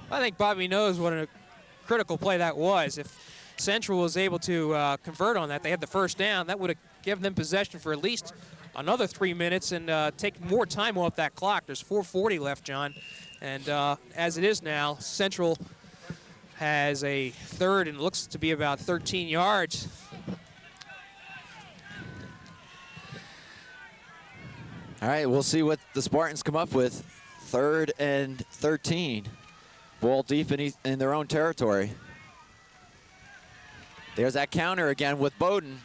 I think Bobby knows what a critical play that was. If Central was able to convert on that, they had the first down, that would have given them possession for at least another 3 minutes and take more time off that clock. There's 4:40 left, John. And as it is now, Central has a third and looks to be about 13 yards. All right, we'll see what the Spartans come up with. 3rd and 13. Ball deep in their own territory. There's that counter again with Bowden.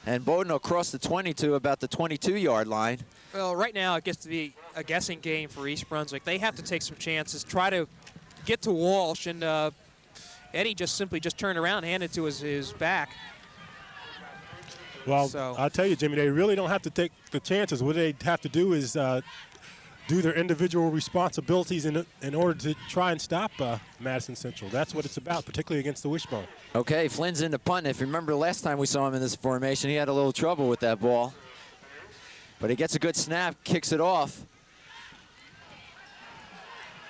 And Bowden will cross the 20 to about the 22-yard line. Well, right now it gets to be a guessing game for East Brunswick. They have to take some chances, try to get to Walsh, and Eddie simply turned around and handed to his back. Well, I'll tell you, Jimmy, they really don't have to take the chances. What they have to do is do their individual responsibilities in order to try and stop Madison Central. That's what it's about, particularly against the wishbone. Okay, Flynn's in the punt. If you remember last time we saw him in this formation, he had a little trouble with that ball. But he gets a good snap, kicks it off.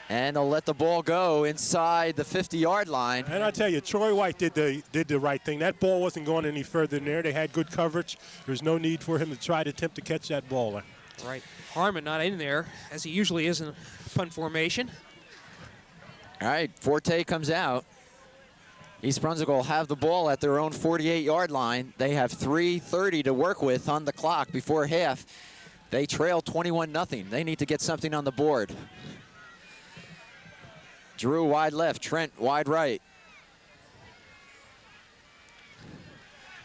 And they'll let the ball go inside the 50-yard line. And I tell you, Troy White did the right thing. That ball wasn't going any further than there. They had good coverage. There's no need for him to try to attempt to catch that ball. Right. Harmon not in there, as he usually is in punt formation. All right, Forte comes out. East Brunswick will have the ball at their own 48-yard line. They have 3:30 to work with on the clock before half. They trail 21-0. They need to get something on the board. Drew wide left, Trent wide right.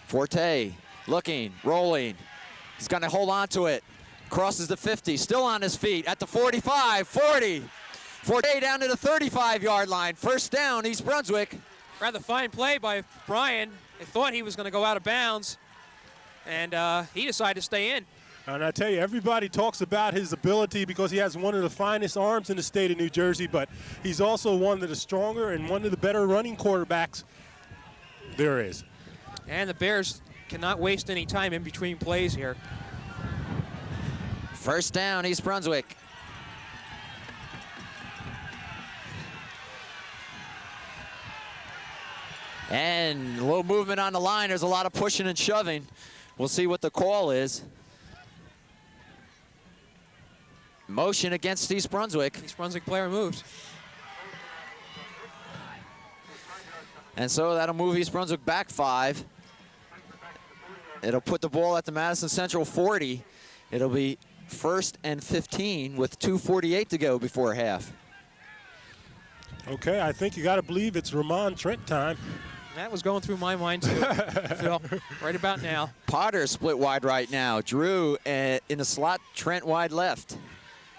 Forte looking, rolling. He's going to hold on to it. Crosses the 50, still on his feet at the 45, 40. Forte down to the 35-yard line. First down, East Brunswick. Rather fine play by Brian. They thought he was going to go out of bounds, and he decided to stay in. And I tell you, everybody talks about his ability because he has one of the finest arms in the state of New Jersey, but he's also one of the stronger and one of the better running quarterbacks there is. And the Bears cannot waste any time in between plays here. First down, East Brunswick. And a little movement on the line. There's a lot of pushing and shoving. We'll see what the call is. Motion against East Brunswick. East Brunswick player moved. And so that'll move East Brunswick back 5. It'll put the ball at the Madison Central 40. It'll be 1st and 15 with 2:48 to go before half. Okay, I think you got to believe it's Ramon Trent time. That was going through my mind too, Phil, right about now. Potter split wide right now. Drew in the slot, Trent wide left.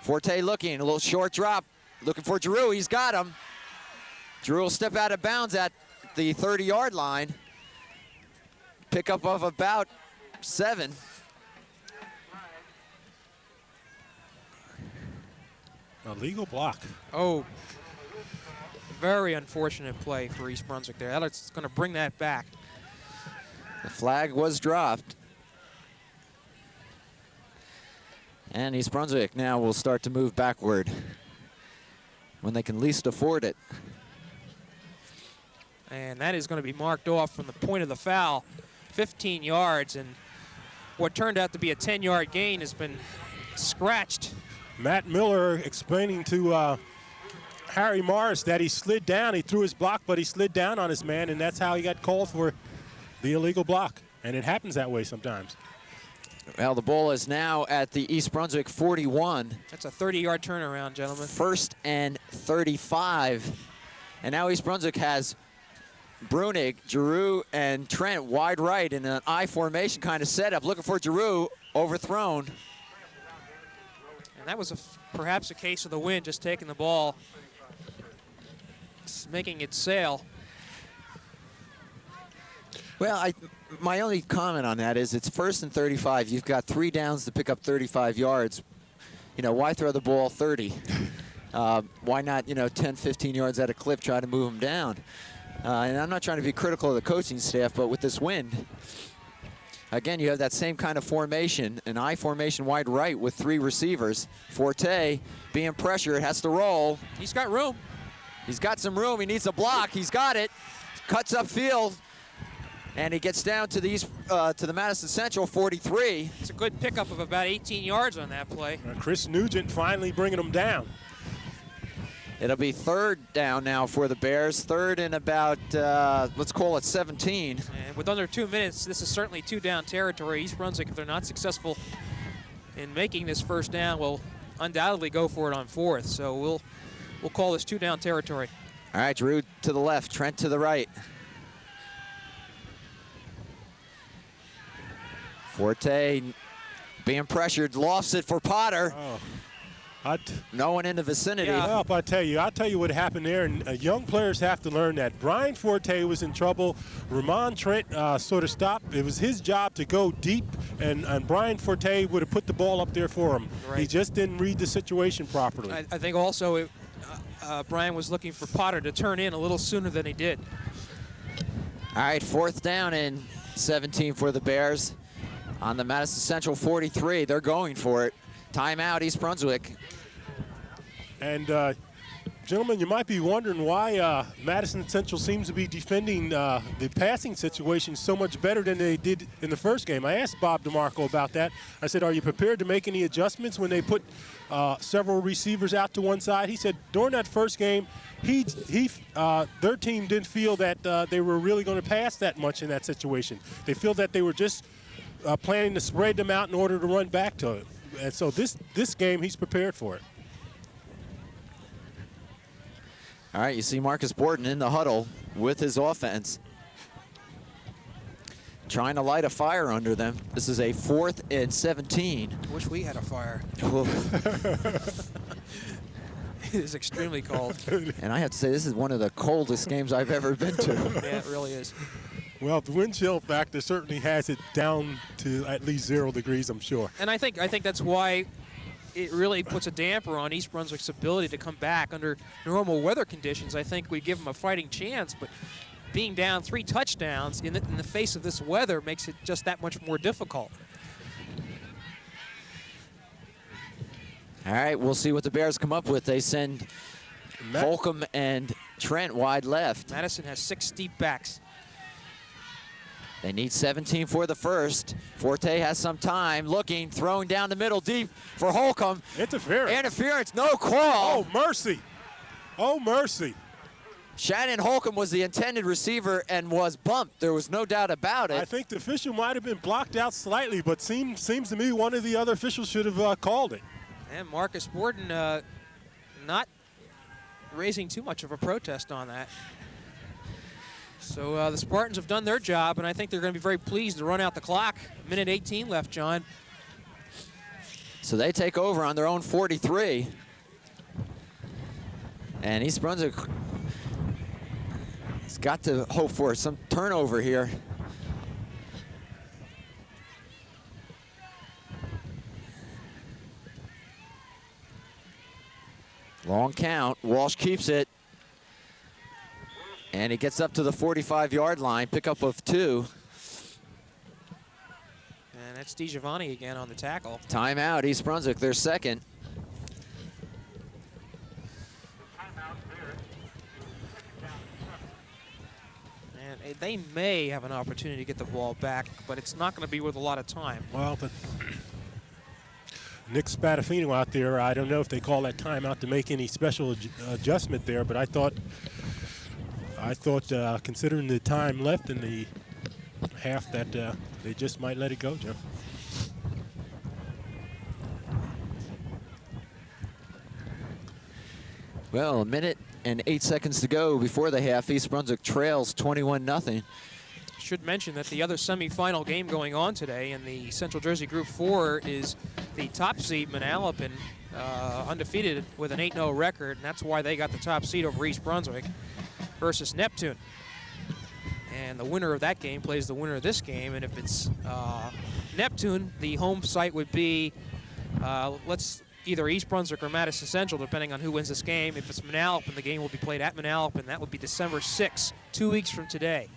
Forte looking, a little short drop. Looking for Drew, he's got him. Drew will step out of bounds at the 30-yard line. Pickup of about 7. A legal block. Oh, very unfortunate play for East Brunswick there. That's going to bring that back. The flag was dropped. And East Brunswick now will start to move backward when they can least afford it. And that is going to be marked off from the point of the foul, 15 yards. And what turned out to be a 10-yard gain has been scratched. Matt Miller explaining to Harry Morris that he slid down. He threw his block, but he slid down on his man, and that's how he got called for the illegal block. And it happens that way sometimes. Well, the ball is now at the East Brunswick 41. That's a 30-yard turnaround, gentlemen. 1st and 35. And now East Brunswick has Brunig, Giroux, and Trent wide right in an I formation kind of setup. Looking for Giroux, overthrown. And that was perhaps a case of the wind, just taking the ball, making it sail. Well, my only comment on that is it's 1st and 35. You've got 3 downs to pick up 35 yards. You know, why throw the ball 30? Why not, 10, 15 yards at a clip, try to move them down? And I'm not trying to be critical of the coaching staff, but with this wind, again, you have that same kind of formation, an I formation wide right with 3 receivers. Forte being pressured, has to roll. He's got room. He's got some room. He needs a block. He's got it. Cuts upfield, and he gets down to the Madison Central 43. It's a good pickup of about 18 yards on that play. Chris Nugent finally bringing him down. It'll be 3rd down now for the Bears. 3rd and about, let's call it 17. And with under 2 minutes, this is certainly 2-down territory. East Brunswick, if they're not successful in making this 1st down, will undoubtedly go for it on 4th. So we'll call this 2-down territory. All right, Drew to the left, Trent to the right. Forte being pressured, lofts it for Potter. Oh. No one in the vicinity. Yeah. Well, I'll tell you what happened there, and young players have to learn that. Brian Forte was in trouble. Ramon Trent sort of stopped. It was his job to go deep, and Brian Forte would have put the ball up there for him. Right. He just didn't read the situation properly. I think also Brian was looking for Potter to turn in a little sooner than he did. All right, 4th down and 17 for the Bears. On the Madison Central 43, they're going for it. Timeout, East Brunswick. And Gentlemen, you might be wondering why Madison Central seems to be defending the passing situation so much better than they did in the first game. I asked Bob DeMarco about that. I said, are you prepared to make any adjustments when they put several receivers out to one side? He said during that first game, their team didn't feel that they were really going to pass that much in that situation. They feel that they were just planning to spread them out in order to run back to it. And so this game, he's prepared for it. All right, you see Marcus Borden in the huddle with his offense, trying to light a fire under them. This is a 4th and 17. Wish we had a fire. Well, It is extremely cold. and I have to say, this is one of the coldest games I've ever been to. Yeah, it really is. Well, the wind chill factor certainly has it down to at least 0 degrees, I'm sure. And I think that's why it really puts a damper on East Brunswick's ability to come back under normal weather conditions. I think we give them a fighting chance, but being down 3 touchdowns in the face of this weather makes it just that much more difficult. All right, we'll see what the Bears come up with. They send Holcomb and Trent wide left. Madison has 6 deep backs. They need 17 for the first. Forte has some time, looking, throwing down the middle deep for Holcomb. Interference, no call. Oh, mercy. Oh, mercy. Shannon Holcomb was the intended receiver and was bumped. There was no doubt about it. I think the official might have been blocked out slightly, but seems to me one of the other officials should have called it. And Marcus Borden not raising too much of a protest on that. So the Spartans have done their job, and I think they're going to be very pleased to run out the clock. 1:18 left, John. So they take over on their own 43. And East Brunswick has got to hope for some turnover here. Long count. Walsh keeps it. And he gets up to the 45-yard line, pickup of 2. And that's DiGiovanni again on the tackle. Timeout, East Brunswick, their second. And they may have an opportunity to get the ball back, but it's not going to be with a lot of time. Well, but Nick Spadafino out there, I don't know if they call that timeout to make any special adjustment there, but I thought considering the time left in the half that they just might let it go, Jeff. Well, 1 minute and 8 seconds to go before the half. East Brunswick trails 21-0. Should mention that the other semifinal game going on today in the Central Jersey Group 4 is the top seed Manalapan, undefeated with an 8-0 record, and that's why they got the top seed over East Brunswick, versus Neptune. And the winner of that game plays the winner of this game, and if it's Neptune, the home site would be either East Brunswick or Madison Central, depending on who wins this game. If it's Manalapan, the game will be played at Manalapan. That would be December 6th, 2 weeks from today.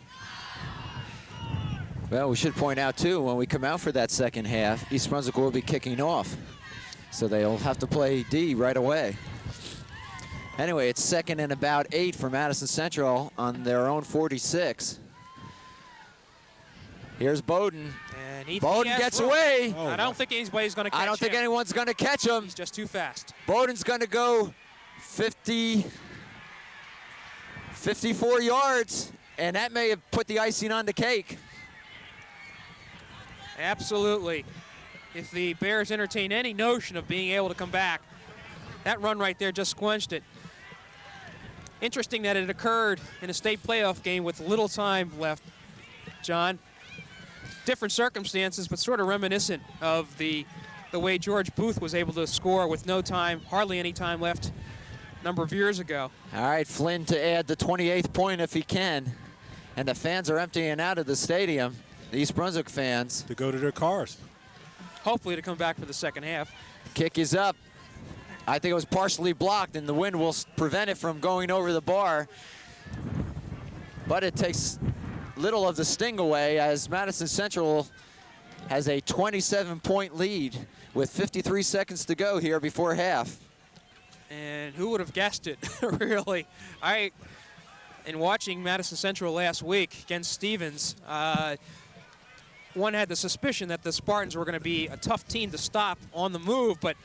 Well, we should point out, too, when we come out for that second half, East Brunswick will be kicking off. So they'll have to play D right away. Anyway, it's 2nd and about 8 for Madison Central on their own 46. Here's Bowden. And Bowden gets away. Oh, I don't think anybody's going to catch him. I don't think anyone's going to catch him. He's just too fast. Bowden's going to go 54 yards, and that may have put the icing on the cake. Absolutely. If the Bears entertain any notion of being able to come back, that run right there just squenched it. Interesting that it occurred in a state playoff game with little time left, John. Different circumstances, but sort of reminiscent of the way George Booth was able to score with no time, hardly any time left a number of years ago. All right, Flynn to add the 28th point if he can. And the fans are emptying out of the stadium, the East Brunswick fans. To go to their cars. Hopefully to come back for the second half. Kick is up. I think it was partially blocked, and the wind will prevent it from going over the bar. But it takes little of the sting away as Madison Central has a 27-point lead with 53 seconds to go here before half. And And who would have guessed it, really? In watching Madison Central last week against Stevens, one had the suspicion that the Spartans were going to be a tough team to stop on the move, but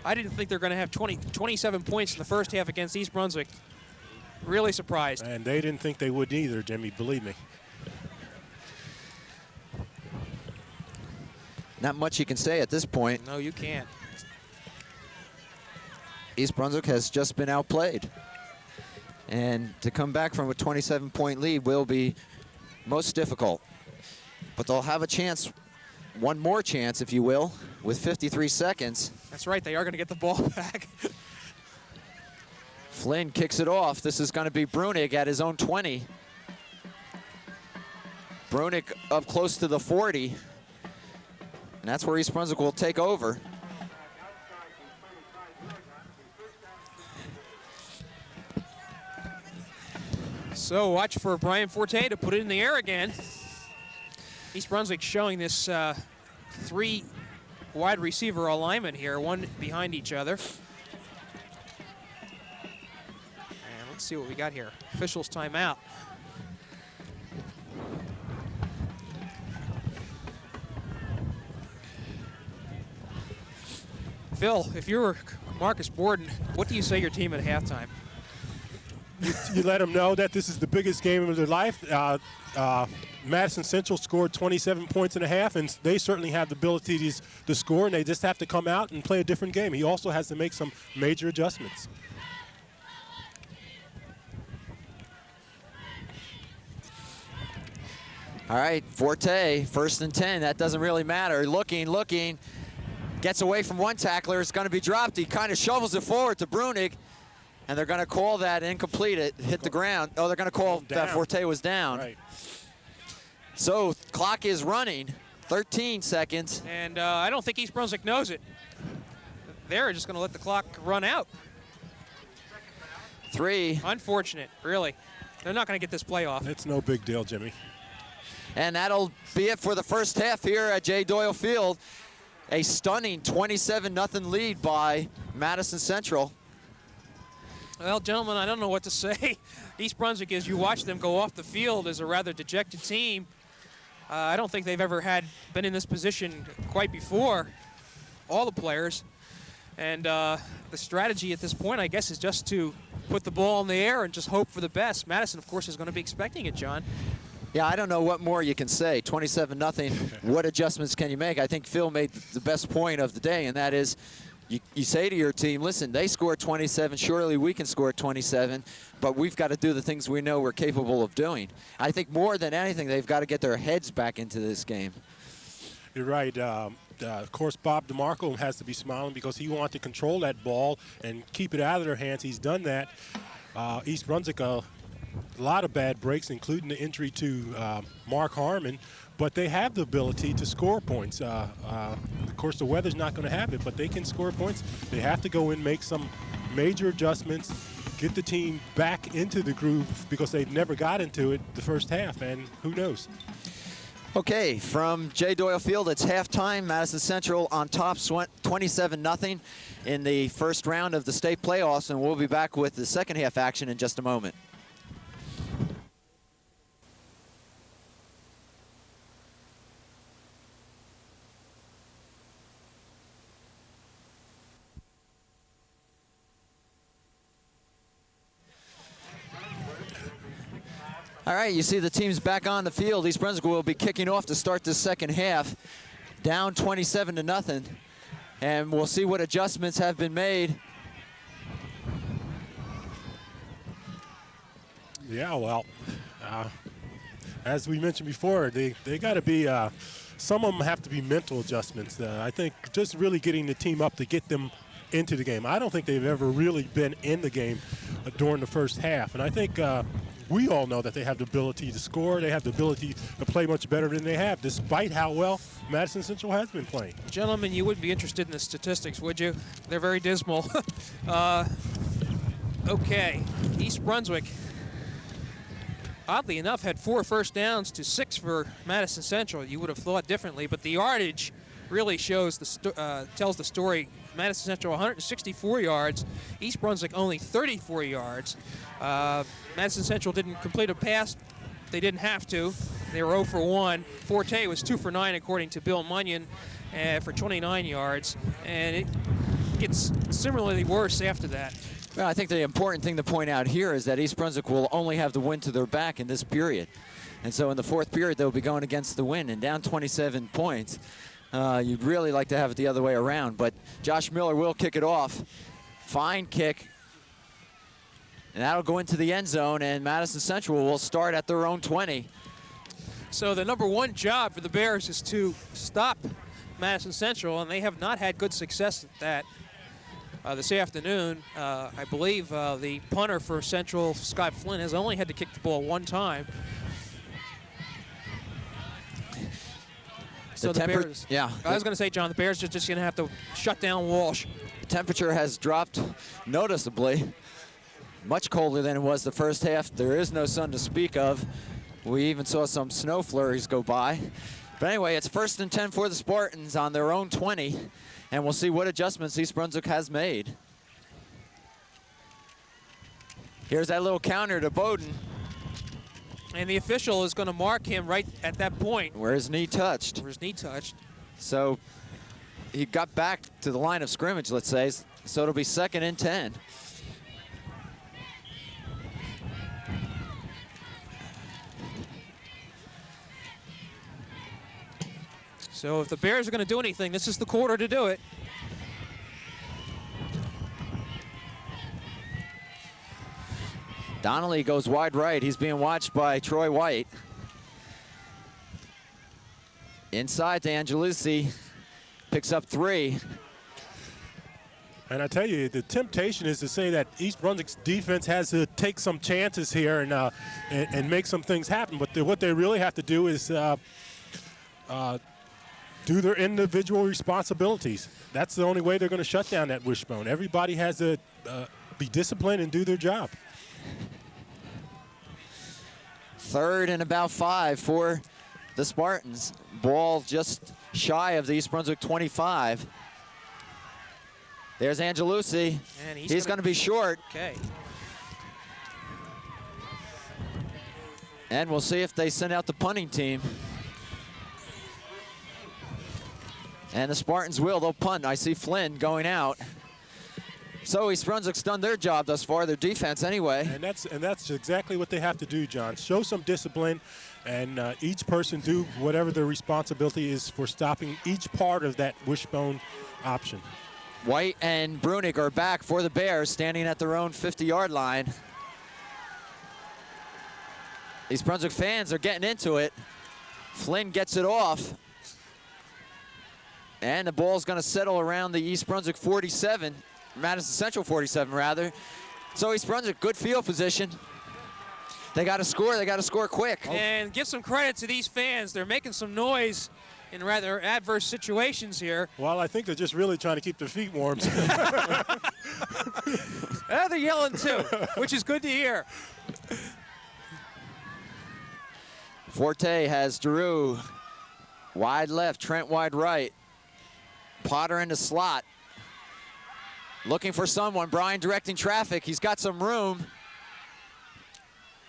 I didn't think they were going to have 27 points in the first half against East Brunswick. Really surprised. And they didn't think they would either, Jimmy, believe me. Not much you can say at this point. No, you can't. East Brunswick has just been outplayed. And to come back from a 27-point lead will be most difficult. But they'll have a chance, one more chance, if you will, with 53 seconds. That's right, they are going to get the ball back. Flynn kicks it off. This is going to be Brunig at his own 20. Brunig up close to the 40. And that's where East Brunswick will take over. So watch for Brian Forte to put it in the air again. East Brunswick showing this 3 wide receiver alignment here, one behind each other. And let's see what we got here. Officials timeout. Phil, if you were Marcus Borden, what do you say your team at halftime? You let them know that this is the biggest game of their life. Madison Central scored 27 points and a half, and they certainly have the ability to score, and they just have to come out and play a different game. He also has to make some major adjustments. All right, Forte, 1st and 10. That doesn't really matter. Looking. Gets away from one tackler. It's going to be dropped. He kind of shovels it forward to Brunig. And they're going to call that incomplete. It hit the ground. Oh, they're going to call that Forte was down. Right. So clock is running, 13 seconds. And I don't think East Brunswick knows it. They're just going to let the clock run out. 3. Unfortunate, really. They're not going to get this play off. It's no big deal, Jimmy. And that'll be it for the first half here at J. Doyle Field. A stunning 27-0 lead by Madison Central. Well, gentlemen, I don't know what to say. East Brunswick, as you watch them go off the field, is a rather dejected team. I don't think they've ever been in this position quite before, all the players. And the strategy at this point, I guess, is just to put the ball in the air and just hope for the best. Madison, of course, is going to be expecting it, John. Yeah, I don't know what more you can say. 27-0. What adjustments can you make? I think Phil made the best point of the day, and that is you say to your team, listen, they scored 27. Surely we can score 27, but we've got to do the things we know we're capable of doing. I think more than anything, they've got to get their heads back into this game. You're right. Of course, Bob DeMarco has to be smiling because he wanted to control that ball and keep it out of their hands. He's done that. East Brunswick, a lot of bad breaks, including the injury to Mark Harmon, but they have the ability to score points. Of course, the weather's not going to have it, but they can score points. They have to go in, make some major adjustments, get the team back into the groove because they never got into it the first half, and who knows. Okay, from J. Doyle Field, it's halftime. Madison Central on top, 27-0 in the first round of the state playoffs, and we'll be back with the second half action in just a moment. All right, you see the team's back on the field. East Brunswick will be kicking off to start this second half, down 27-0, and we'll see what adjustments have been made. Yeah, well, as we mentioned before, they got to be, some of them have to be mental adjustments. I think just really getting the team up to get them into the game. I don't think they've ever really been in the game during the first half, and I think we all know that they have the ability to score. They have the ability to play much better than they have, despite how well Madison Central has been playing. Gentlemen, you wouldn't be interested in the statistics, would you? They're very dismal. Okay, East Brunswick, oddly enough, had 4 first downs to 6 for Madison Central. You would have thought differently, but the yardage really shows tells the story Madison Central 164 yards. East Brunswick only 34 yards. Madison Central didn't complete a pass. They didn't have to. They were 0 for 1. Forte was 2 for 9, according to Bill Munyon, for 29 yards. And it gets similarly worse after that. Well, I think the important thing to point out here is that East Brunswick will only have the wind to their back in this period. And so in the fourth period, they'll be going against the wind and down 27 points. You'd really like to have it the other way around, but Josh Miller will kick it off. Fine kick. And that'll go into the end zone, and Madison Central will start at their own 20. So the number one job for the Bears is to stop Madison Central, and they have not had good success at that. This afternoon, I believe the punter for Central, Scott Flynn, has only had to kick the ball one time. So the Bears, yeah. I was going to say, John, the Bears are just going to have to shut down Walsh. The temperature has dropped noticeably, much colder than it was the first half. There is no sun to speak of. We even saw some snow flurries go by. But anyway, it's 1st and 10 for the Spartans on their own 20. And we'll see what adjustments East Brunswick has made. Here's that little counter to Bowden. And the official is going to mark him right at that point. Where his knee touched. Where his knee touched. So he got back to the line of scrimmage, let's say. So it'll be 2nd and 10. So if the Bears are going to do anything, this is the quarter to do it. Donnelly goes wide right. He's being watched by Troy White. Inside to Angelucci. Picks up 3. And I tell you, the temptation is to say that East Brunswick's defense has to take some chances here and make some things happen. But what they really have to do is do their individual responsibilities. That's the only way they're going to shut down that wishbone. Everybody has to be disciplined and do their job. 3rd and about 5 for the Spartans. Ball just shy of the East Brunswick 25. There's Angelucci. And he's going to be short. Okay. And we'll see if they send out the punting team. And the Spartans will. They'll punt. I see Flynn going out. So East Brunswick's done their job thus far, their defense anyway. And that's exactly what they have to do, John. Show some discipline, and each person do whatever their responsibility is for stopping each part of that wishbone option. White and Brunig are back for the Bears, standing at their own 50-yard line. East Brunswick fans are getting into it. Flynn gets it off. And the ball's going to settle around the East Brunswick 47, Madison Central 47 rather. So East Brunswick, good field position. They got to score. They got to score quick. And give some credit to these fans. They're making some noise in rather adverse situations here. Well, I think they're just really trying to keep their feet warm. They're yelling too, which is good to hear. Forte has Drew wide left, Trent wide right. Potter in the slot. Looking for someone. Brian directing traffic. He's got some room.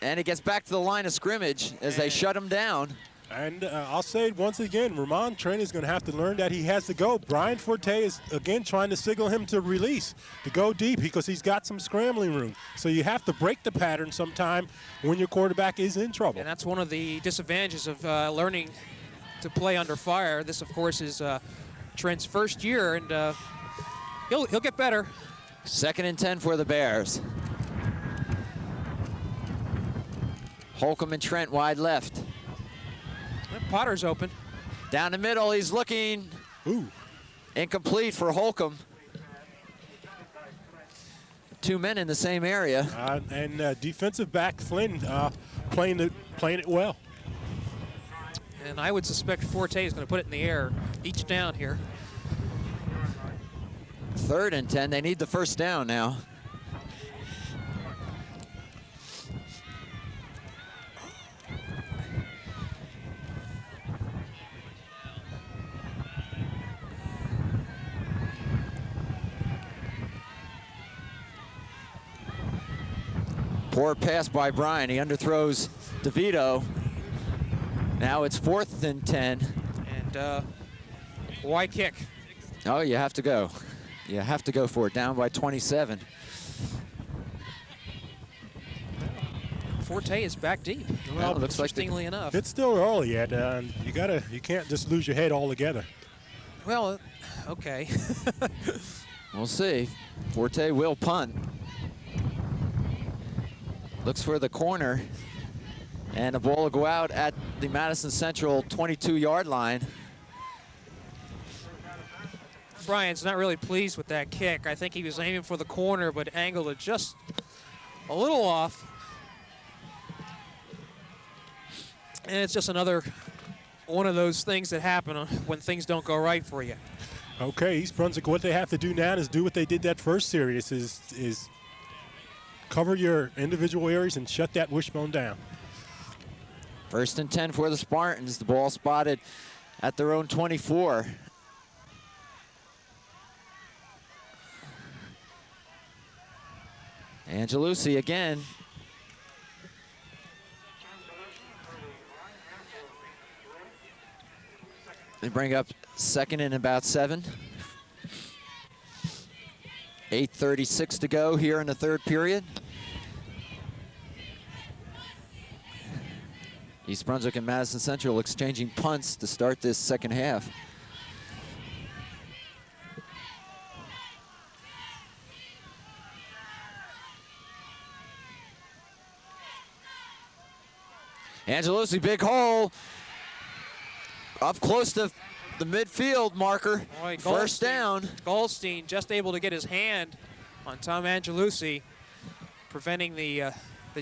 And he gets back to the line of scrimmage as they shut him down. And I'll say it once again, Ramon Trent is going to have to learn that he has to go. Brian Forte is, again, trying to signal him to release, to go deep, because he's got some scrambling room. So you have to break the pattern sometime when your quarterback is in trouble. And that's one of the disadvantages of learning to play under fire. This, of course, is Trent's first year, and he'll get better. 2nd and 10 for the Bears. Holcomb and Trent wide left. Potter's open. Down the middle, he's looking. Ooh. Incomplete for Holcomb. 2 men in the same area. And defensive back Flynn playing it well. And I would suspect Forte is going to put it in the air each down here. 3rd and 10. They need the first down now. Poor pass by Bryan. He underthrows DeVito. Now it's 4th and 10. And why kick? Oh, you have to go. You have to go for it. Down by 27. Forte is back deep. Well, it looks like interestingly enough. It's still early yet. You can't just lose your head altogether. Well, okay. We'll see. Forte will punt. Looks for the corner. And the ball will go out at the Madison Central 22-yard line. Bryant's not really pleased with that kick. I think he was aiming for the corner, but angled it just a little off. And it's just another one of those things that happen when things don't go right for you. Okay, East Brunswick, what they have to do now is do what they did that first series, is cover your individual areas and shut that wishbone down. 1st and 10 for the Spartans. The ball spotted at their own 24. Angelucci again. They bring up 2nd and about 7. 8:36 to go here in the 3rd period. East Brunswick and Madison Central exchanging punts to start this 2nd half. Angelucci, big hole. Up close to the midfield marker. Boy, 1st down. Goldstein just able to get his hand on Tom Angelucci, preventing the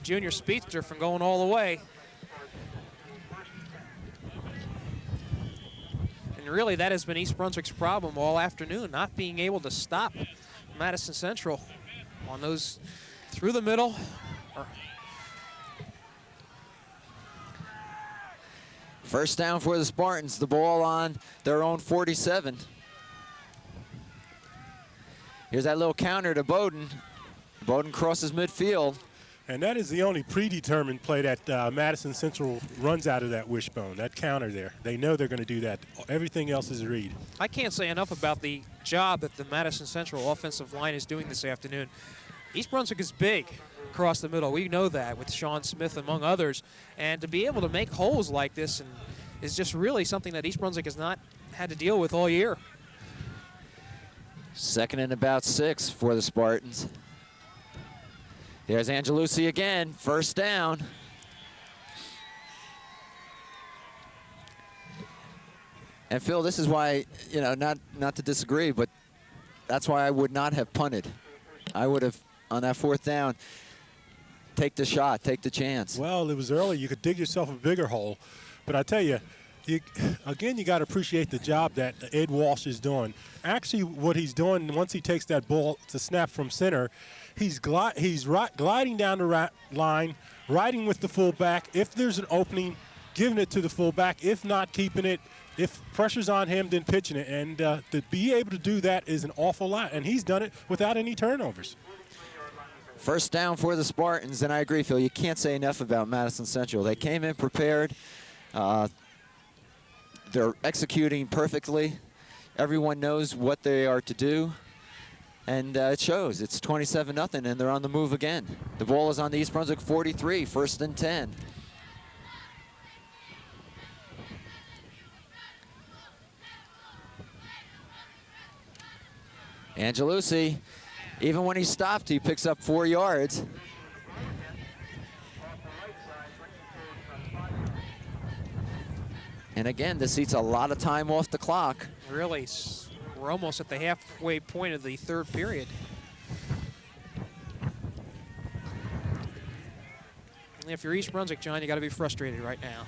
junior speedster from going all the way. And really, that has been East Brunswick's problem all afternoon, not being able to stop Madison Central on those through the middle. First down for the Spartans. The ball on their own 47. Here's that little counter to Bowden. Bowden crosses midfield. And that is the only predetermined play that Madison Central runs out of that wishbone, that counter there. They know they're going to do that. Everything else is read. I can't say enough about the job that the Madison Central offensive line is doing this afternoon. East Brunswick is big across the middle. We know that with Sean Smith among others. And to be able to make holes like this is just really something that East Brunswick has not had to deal with all year. 2nd and about 6 for the Spartans. There's Angelucci again, 1st down. And Phil, this is why, you know, not to disagree, but that's why I would not have punted. I would have, on that 4th down, take the shot, take the chance. Well, it was early. You could dig yourself a bigger hole. But I tell you, you got to appreciate the job that Ed Walsh is doing. Actually, what he's doing, once he takes that ball to snap from center, he's gliding down the line, riding with the fullback. If there's an opening, giving it to the fullback. If not, keeping it. If pressure's on him, then pitching it. And to be able to do that is an awful lot. And he's done it without any turnovers. 1st down for the Spartans, and I agree, Phil. You can't say enough about Madison Central. They came in prepared. They're executing perfectly. Everyone knows what they are to do. And it shows. It's 27-0, and they're on the move again. The ball is on the East Brunswick 43, 1st and 10. Angelucci, even when he stopped, he picks up 4 yards. And again, this eats a lot of time off the clock. Really, we're almost at the halfway point of the 3rd period. And if you're East Brunswick, John, you got to be frustrated right now.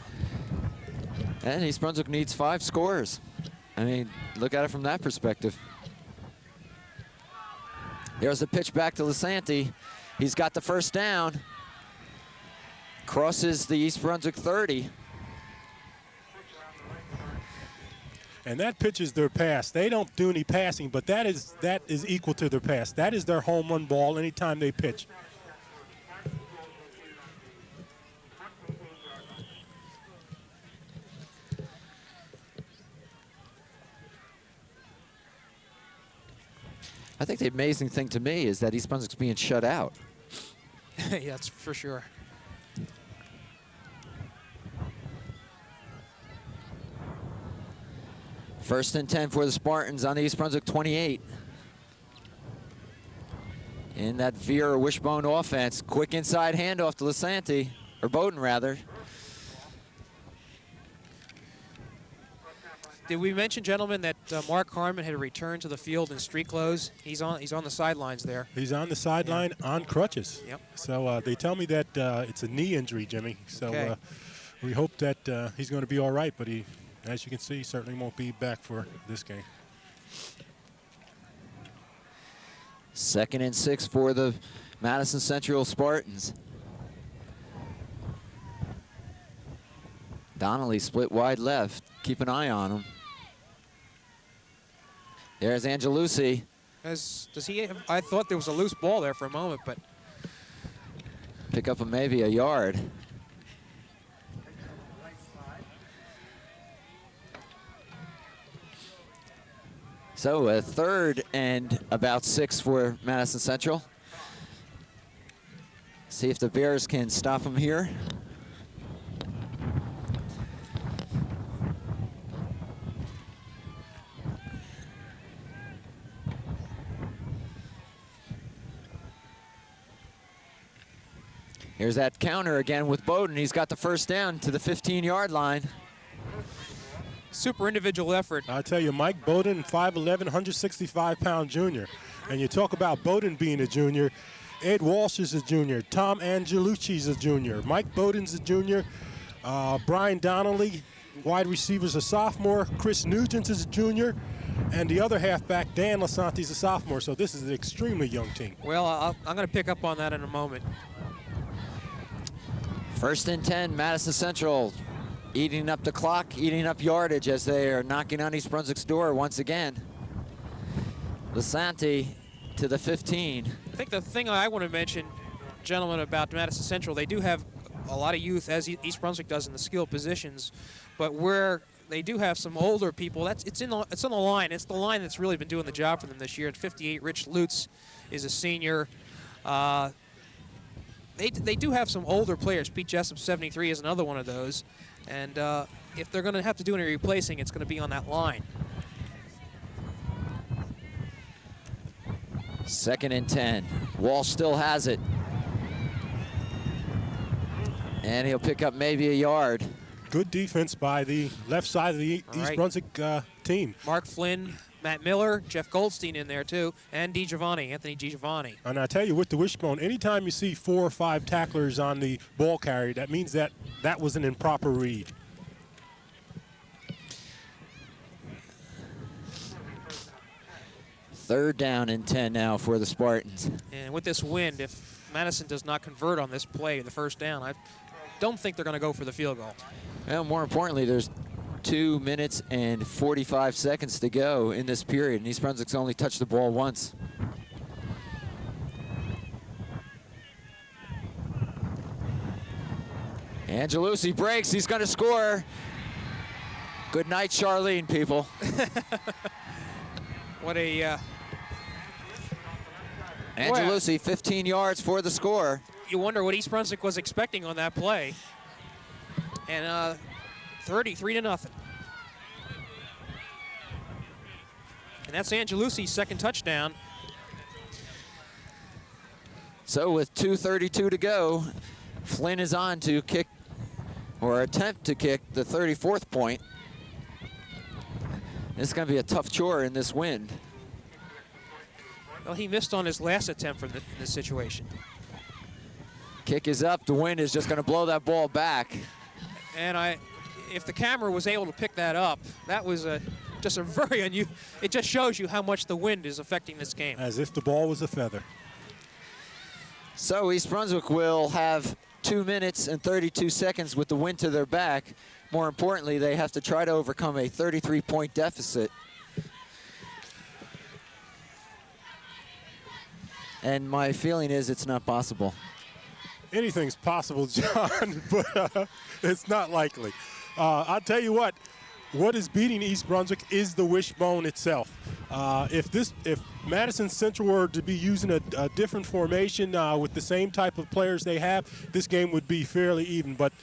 And East Brunswick needs 5 scores. I mean, look at it from that perspective. There's the pitch back to Lisanti. He's got the 1st down. Crosses the East Brunswick 30. And that pitch is their pass. They don't do any passing, but that is equal to their pass. That is their home run ball anytime they pitch. I think the amazing thing to me is that East Brunswick's being shut out. Yeah, that's for sure. First and 10 for the Spartans on the East Brunswick 28. In that veer or wishbone offense, quick inside handoff to Lisanti, or Bowden rather. Did we mention, gentlemen, that Mark Harmon had returned to the field in street clothes? He's on the sidelines there. He's on the sideline on crutches. Yep. So they tell me that it's a knee injury, Jimmy. So Okay. we hope that he's going to be all right, but he, as you can see, certainly won't be back for this game. 2nd and 6 for the Madison Central Spartans. Donnelly split wide left. Keep an eye on him. There's Angelucci. Does he have, I thought there was a loose ball there for a moment, but Pick up maybe a yard. So a 3rd and about 6 for Madison Central. See if the Bears can stop him here. Here's that counter again with Bowden. He's got the first down to the 15-yard line. super individual effort. I tell you, Mike Bowden, 5'11", 165-pound junior. And you talk about Bowden being a junior. Ed Walsh is a junior. Tom Angelucci's a junior. Mike Bowden's a junior. Brian Donnelly, wide receiver's a sophomore. Chris Nugent is a junior. And the other halfback, Dan Lasante's a sophomore. So this is an extremely young team. Well, I'm going to pick up on that in a moment. 1st and 10, Madison Central eating up the clock, eating up yardage as they are knocking on East Brunswick's door once again. Lasante to the 15. I think the thing I want to mention, gentlemen, about Madison Central, they do have a lot of youth, as East Brunswick does in the skilled positions, but where they do have some older people, it's on the line. It's the line that's really been doing the job for them this year. At 58, Rich Lutz is a senior. They do have some older players. Pete Jessup, 73, is another one of those. And if they're going to have to do any replacing, it's going to be on that line. 2nd and 10. Walsh still has it. And he'll pick up maybe a yard. Good defense by the left side of the East Brunswick team. Mark Flynn, Matt Miller, Jeff Goldstein in there too, and Anthony DiGiovanni. And I tell you, with the wishbone, anytime you see 4 or 5 tacklers on the ball carrier, that means that was an improper read. Third down and 10 now for the Spartans. And with this wind, if Madison does not convert on this play, the first down, I don't think they're going to go for the field goal. Well, more importantly, there's 2 minutes and 45 seconds to go in this period, and East Brunswick's only touched the ball once. Angelucci breaks. He's going to score. Good night, Charlene, people. What a... Angelucci, 15 yards for the score. You wonder what East Brunswick was expecting on that play. And 33-0. And that's Angelucci's second touchdown. So with 2:32 to go, Flynn is on to kick, or attempt to kick, the 34th point. It's going to be a tough chore in this wind. Well, he missed on his last attempt from this situation. Kick is up. The wind is just going to blow that ball back. And if the camera was able to pick that up, that was just a very unusual. It just shows you how much the wind is affecting this game. As if the ball was a feather. So East Brunswick will have 2 minutes and 32 seconds with the wind to their back. More importantly, they have to try to overcome a 33-point deficit. And my feeling is it's not possible. Anything's possible, John, but it's not likely. I'll tell you what is beating East Brunswick is the wishbone itself. If Madison Central were to be using a different formation with the same type of players they have, this game would be fairly even. But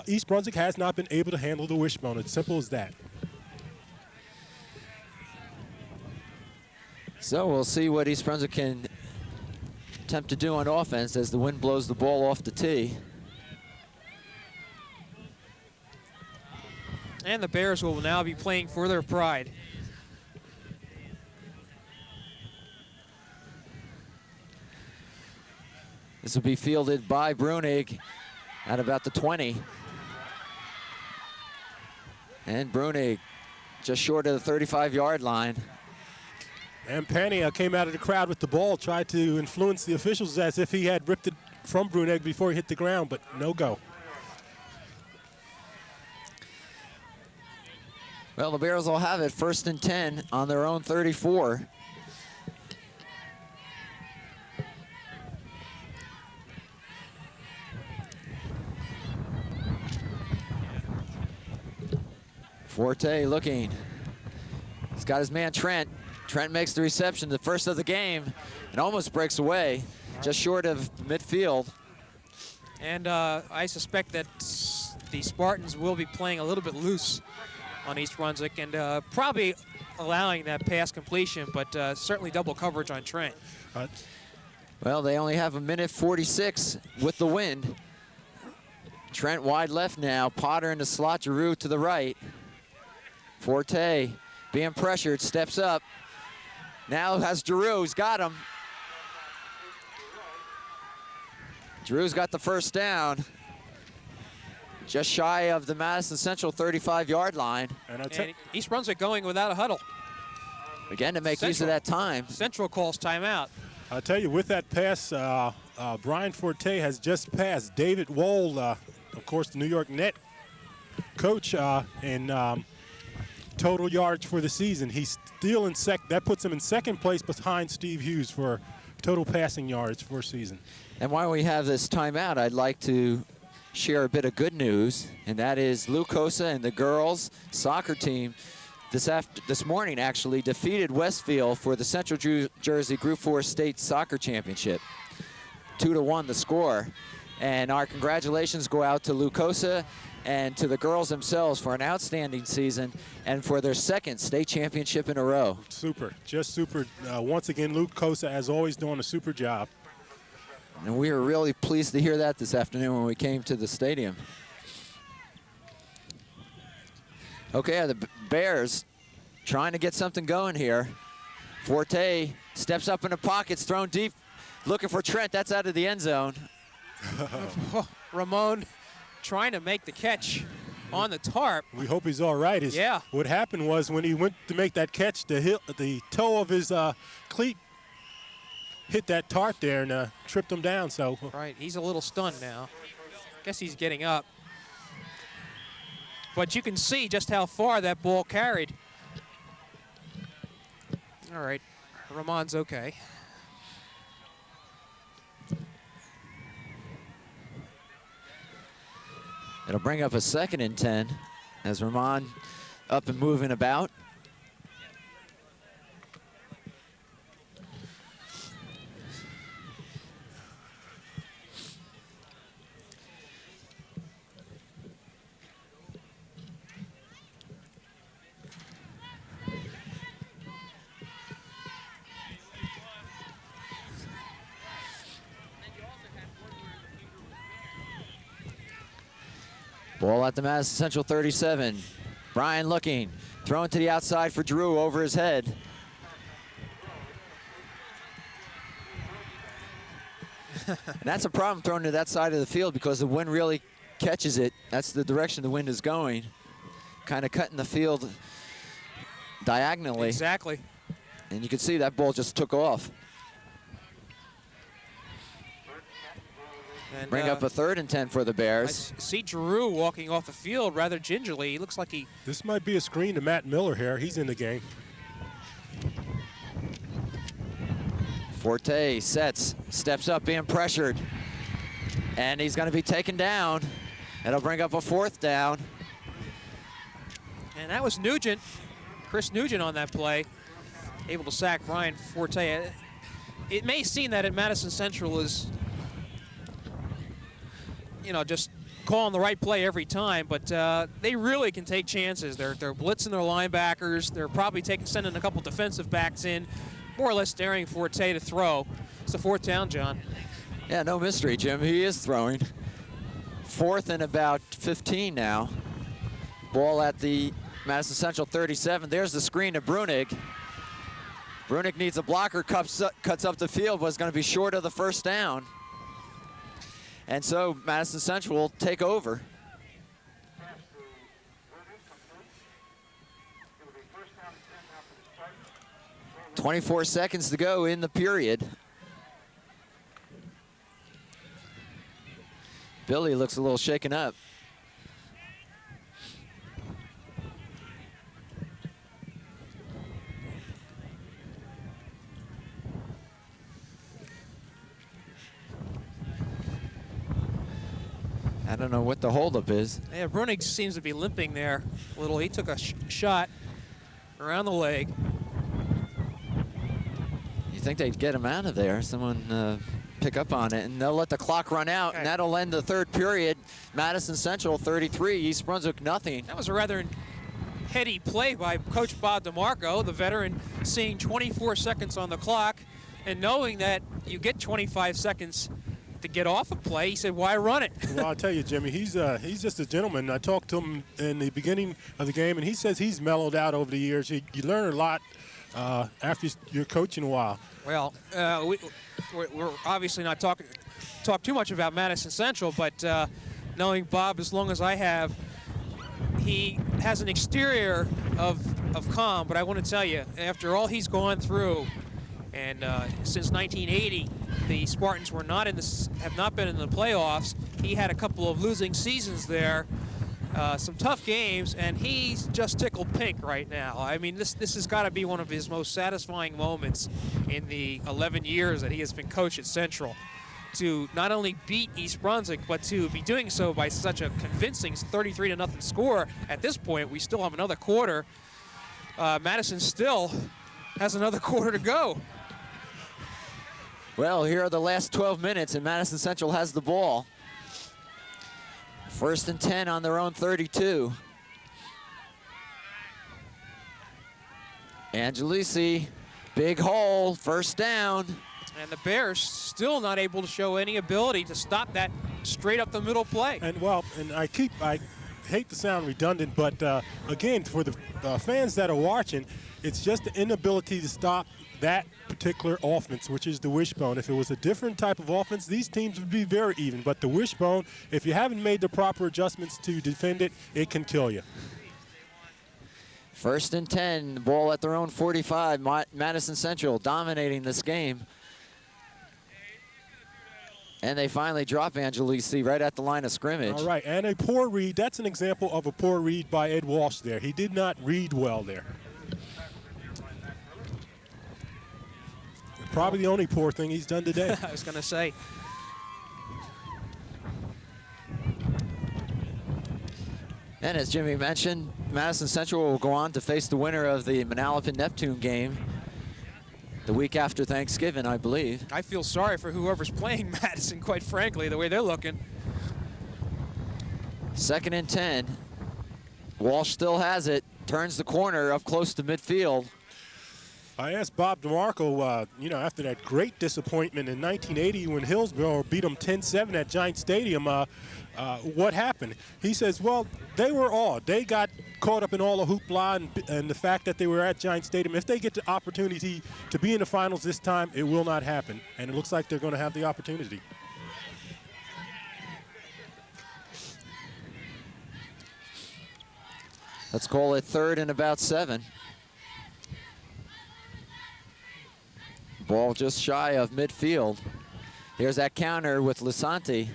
East Brunswick has not been able to handle the wishbone. It's simple as that. So we'll see what East Brunswick can attempt to do on offense as the wind blows the ball off the tee. And the Bears will now be playing for their pride. This will be fielded by Brunig at about the 20. And Brunig just short of the 35-yard line. And Pania came out of the crowd with the ball, tried to influence the officials as if he had ripped it from Brunig before he hit the ground, but no go. Well, the Bears will have it 1st and 10 on their own 34. Forte looking. He's got his man Trent. Trent makes the reception, the first of the game, and almost breaks away, just short of midfield. And I suspect that the Spartans will be playing a little bit loose on East Brunswick and probably allowing that pass completion, but certainly double coverage on Trent. Well, they only have 1:46 with the wind. Trent wide left now, Potter in the slot, Giroux to the right. Forte being pressured, steps up. Now has Giroux, he's got him. Giroux's got the first down. Just shy of the Madison Central 35-yard line. And East Brunswick going without a huddle. Again, to make use of that time. Central calls timeout. I'll tell you, with that pass, Brian Forte has just passed David Wohl, of course, the New York Net coach in total yards for the season. He's still in that puts him in second place behind Steve Hughes for total passing yards for season. And while we have this timeout, I'd like to share a bit of good news, and that is Lou Cosa and the girls soccer team this morning actually defeated Westfield for the Central Jersey Group 4 State Soccer Championship. 2-1 the score. And our congratulations go out to Lou Cosa and to the girls themselves for an outstanding season and for their second state championship in a row. Super, just super. Once again, Lou Cosa, as always, doing a super job. And we were really pleased to hear that this afternoon when we came to the stadium. Okay, the Bears trying to get something going here. Forte steps up in the pockets, thrown deep, looking for Trent. That's out of the end zone. Ramon trying to make the catch on the tarp. We hope he's all right. Yeah. What happened was when he went to make that catch, the toe of his cleat hit that tarp there and tripped him down. So right, he's a little stunned now. Guess he's getting up. But you can see just how far that ball carried. All right, Ramon's okay. It'll bring up a 2nd and 10 as Ramon up and moving about. Ball at the Madison Central 37. Brian looking, throwing to the outside for Drew over his head. And that's a problem throwing to that side of the field because the wind really catches it. That's the direction the wind is going. Kind of cutting the field diagonally. Exactly. And you can see that ball just took off. And, bring up a 3rd and 10 for the Bears. I see Drew walking off the field rather gingerly. He looks like he... This might be a screen to Matt Miller here. He's in the game. Forte sets, steps up, being pressured. And he's going to be taken down. It'll bring up a 4th down. And that was Nugent Chris Nugent on that play, able to sack Ryan Forte. It may seem that at Madison Central is, just calling the right play every time, but they really can take chances. They're blitzing their linebackers. They're probably sending a couple defensive backs in, more or less daring Forte to throw. It's the 4th down, John. Yeah, no mystery, Jim. He is throwing. 4th and about 15 now. Ball at the Madison Central 37. There's the screen to Brunig. Brunig needs a blocker, cuts up the field, was going to be short of the 1st down. And so Madison Central will take over. .24 seconds to go in the period. Billy looks a little shaken up. I don't know what the holdup is. Yeah, Brunig seems to be limping there a little. He took a shot around the leg. You think they'd get him out of there? Someone pick up on it, and they'll let the clock run out, and that'll end the 3rd period. Madison Central 33, East Brunswick nothing. That was a rather heady play by Coach Bob DeMarco, the veteran, seeing 24 seconds on the clock and knowing that you get 25 seconds to get off a play. He said, why run it? Well, I'll tell you, Jimmy, he's just a gentleman. I talked to him in the beginning of the game, and he says he's mellowed out over the years. You learn a lot after you're coaching a while. Well, we're obviously not talk too much about Madison Central, but knowing Bob as long as I have, he has an exterior of calm. But I want to tell you, after all he's gone through, and since 1980, the Spartans have not been in the playoffs. He had a couple of losing seasons there, some tough games, and he's just tickled pink right now. I mean, this has got to be one of his most satisfying moments in the 11 years that he has been coach at Central, to not only beat East Brunswick, but to be doing so by such a convincing 33-0 score. At this point, we still have another quarter. Madison still has another quarter to go. Well, here are the last 12 minutes, and Madison Central has the ball. 1st and 10 on their own 32. Angelisi, big hole, 1st down. And the Bears still not able to show any ability to stop that straight up the middle play. And I hate to sound redundant, but again, for the fans that are watching, it's just the inability to stop that particular offense, which is the wishbone. If it was a different type of offense, these teams would be very even. But the wishbone, if you haven't made the proper adjustments to defend it, it can kill you. 1st and 10, ball at their own 45. Madison Central dominating this game. And they finally drop Angelisi right at the line of scrimmage. All right, and a poor read. That's an example of a poor read by Ed Walsh there. He did not read well there. Probably the only poor thing he's done today. I was going to say. And as Jimmy mentioned, Madison Central will go on to face the winner of the Manalapan-Neptune game the week after Thanksgiving, I believe. I feel sorry for whoever's playing Madison, quite frankly, the way they're looking. 2nd and 10. Walsh still has it, turns the corner up close to midfield. I asked Bob DeMarco, after that great disappointment in 1980 when Hillsborough beat them 10-7 at Giant Stadium, what happened? He says, well, they were awed. They got caught up in all the hoopla and the fact that they were at Giant Stadium. If they get the opportunity to be in the finals this time, it will not happen. And it looks like they're going to have the opportunity. Let's call it 3rd and about 7. Ball just shy of midfield. There's that counter with Lisanti.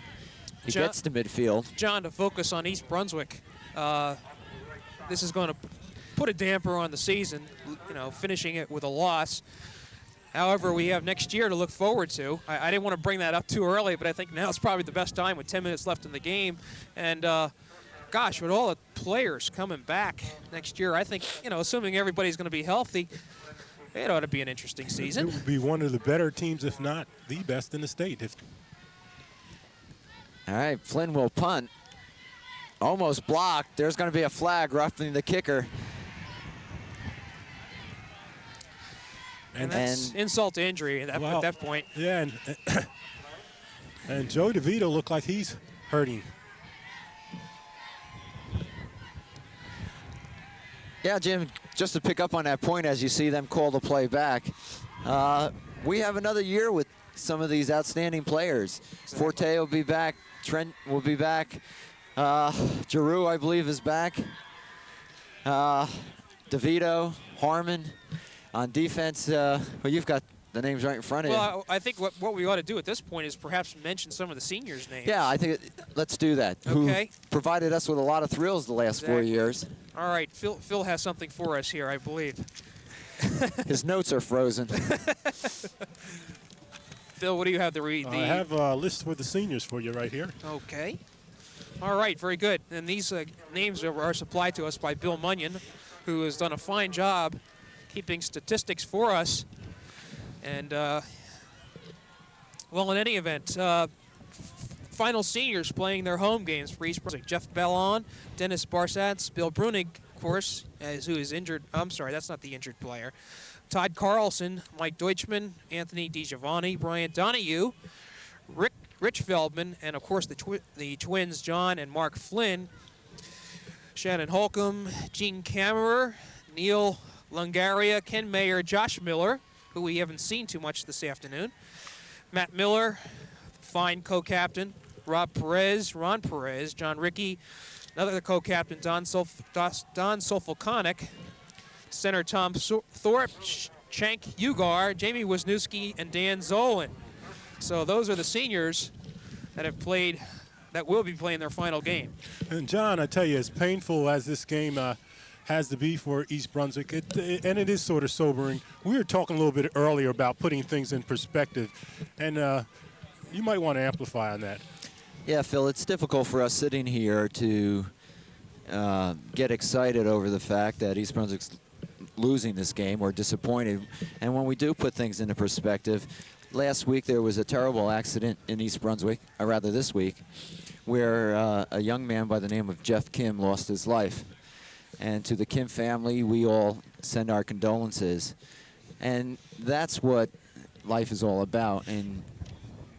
He gets to midfield. John, to focus on East Brunswick, this is going to put a damper on the season, finishing it with a loss. However, we have next year to look forward to. I didn't want to bring that up too early, but I think now is probably the best time with 10 minutes left in the game. And gosh, with all the players coming back next year, I think, assuming everybody's going to be healthy, it ought to be an interesting season. It would be one of the better teams, if not the best in the state. All right, Flynn will punt. Almost blocked. There's going to be a flag roughing the kicker. And that's insult to injury at that point. Yeah, and Joe DeVito looked like he's hurting. Yeah, Jim, just to pick up on that point as you see them call the play back, we have another year with some of these outstanding players. Exactly. Forte will be back. Trent will be back. Giroux, I believe, is back. DeVito, Harmon. On defense, well, you've got the names right in front of you. Well, I think what we ought to do at this point is perhaps mention some of the seniors' names. Yeah, I think let's do that. Okay. Who provided us with a lot of thrills the last 4 years. All right, Phil has something for us here, I believe. His notes are frozen. Phil, what do you have to read? I have a list for the seniors for you right here. Okay. All right, very good. And these names are supplied to us by Bill Munyon, who has done a fine job keeping statistics for us. And, well, in any event, final seniors playing their home games for East Brunswick. Jeff Bellon, Dennis Barsatz, Bill Brunig, of course, who is injured. I'm sorry, that's not the injured player. Todd Carlson, Mike Deutschman, Anthony DiGiovanni, Brian Donahue, Rich Feldman, and, of course, the twins, John and Mark Flynn, Shannon Holcomb, Gene Kammerer, Neil Lungaria, Ken Mayer, Josh Miller, who we haven't seen too much this afternoon, Matt Miller, fine co-captain, Rob Perez, Ron Perez, John Rickey, another co-captain, Don Solfolconic, center Tom Thorpe, Shank Ugar, Jamie Wisniewski, and Dan Zolan. So those are the seniors that have played, that will be playing their final game. And John, I tell you, as painful as this game has to be for East Brunswick, and it is sort of sobering. We were talking a little bit earlier about putting things in perspective, and you might want to amplify on that. Yeah, Phil, it's difficult for us sitting here to get excited over the fact that East Brunswick's losing this game or disappointed. And when we do put things into perspective, last week there was a terrible accident in East Brunswick, or rather this week, where a young man by the name of Jeff Kim lost his life. And to the Kim family, we all send our condolences. And that's what life is all about. And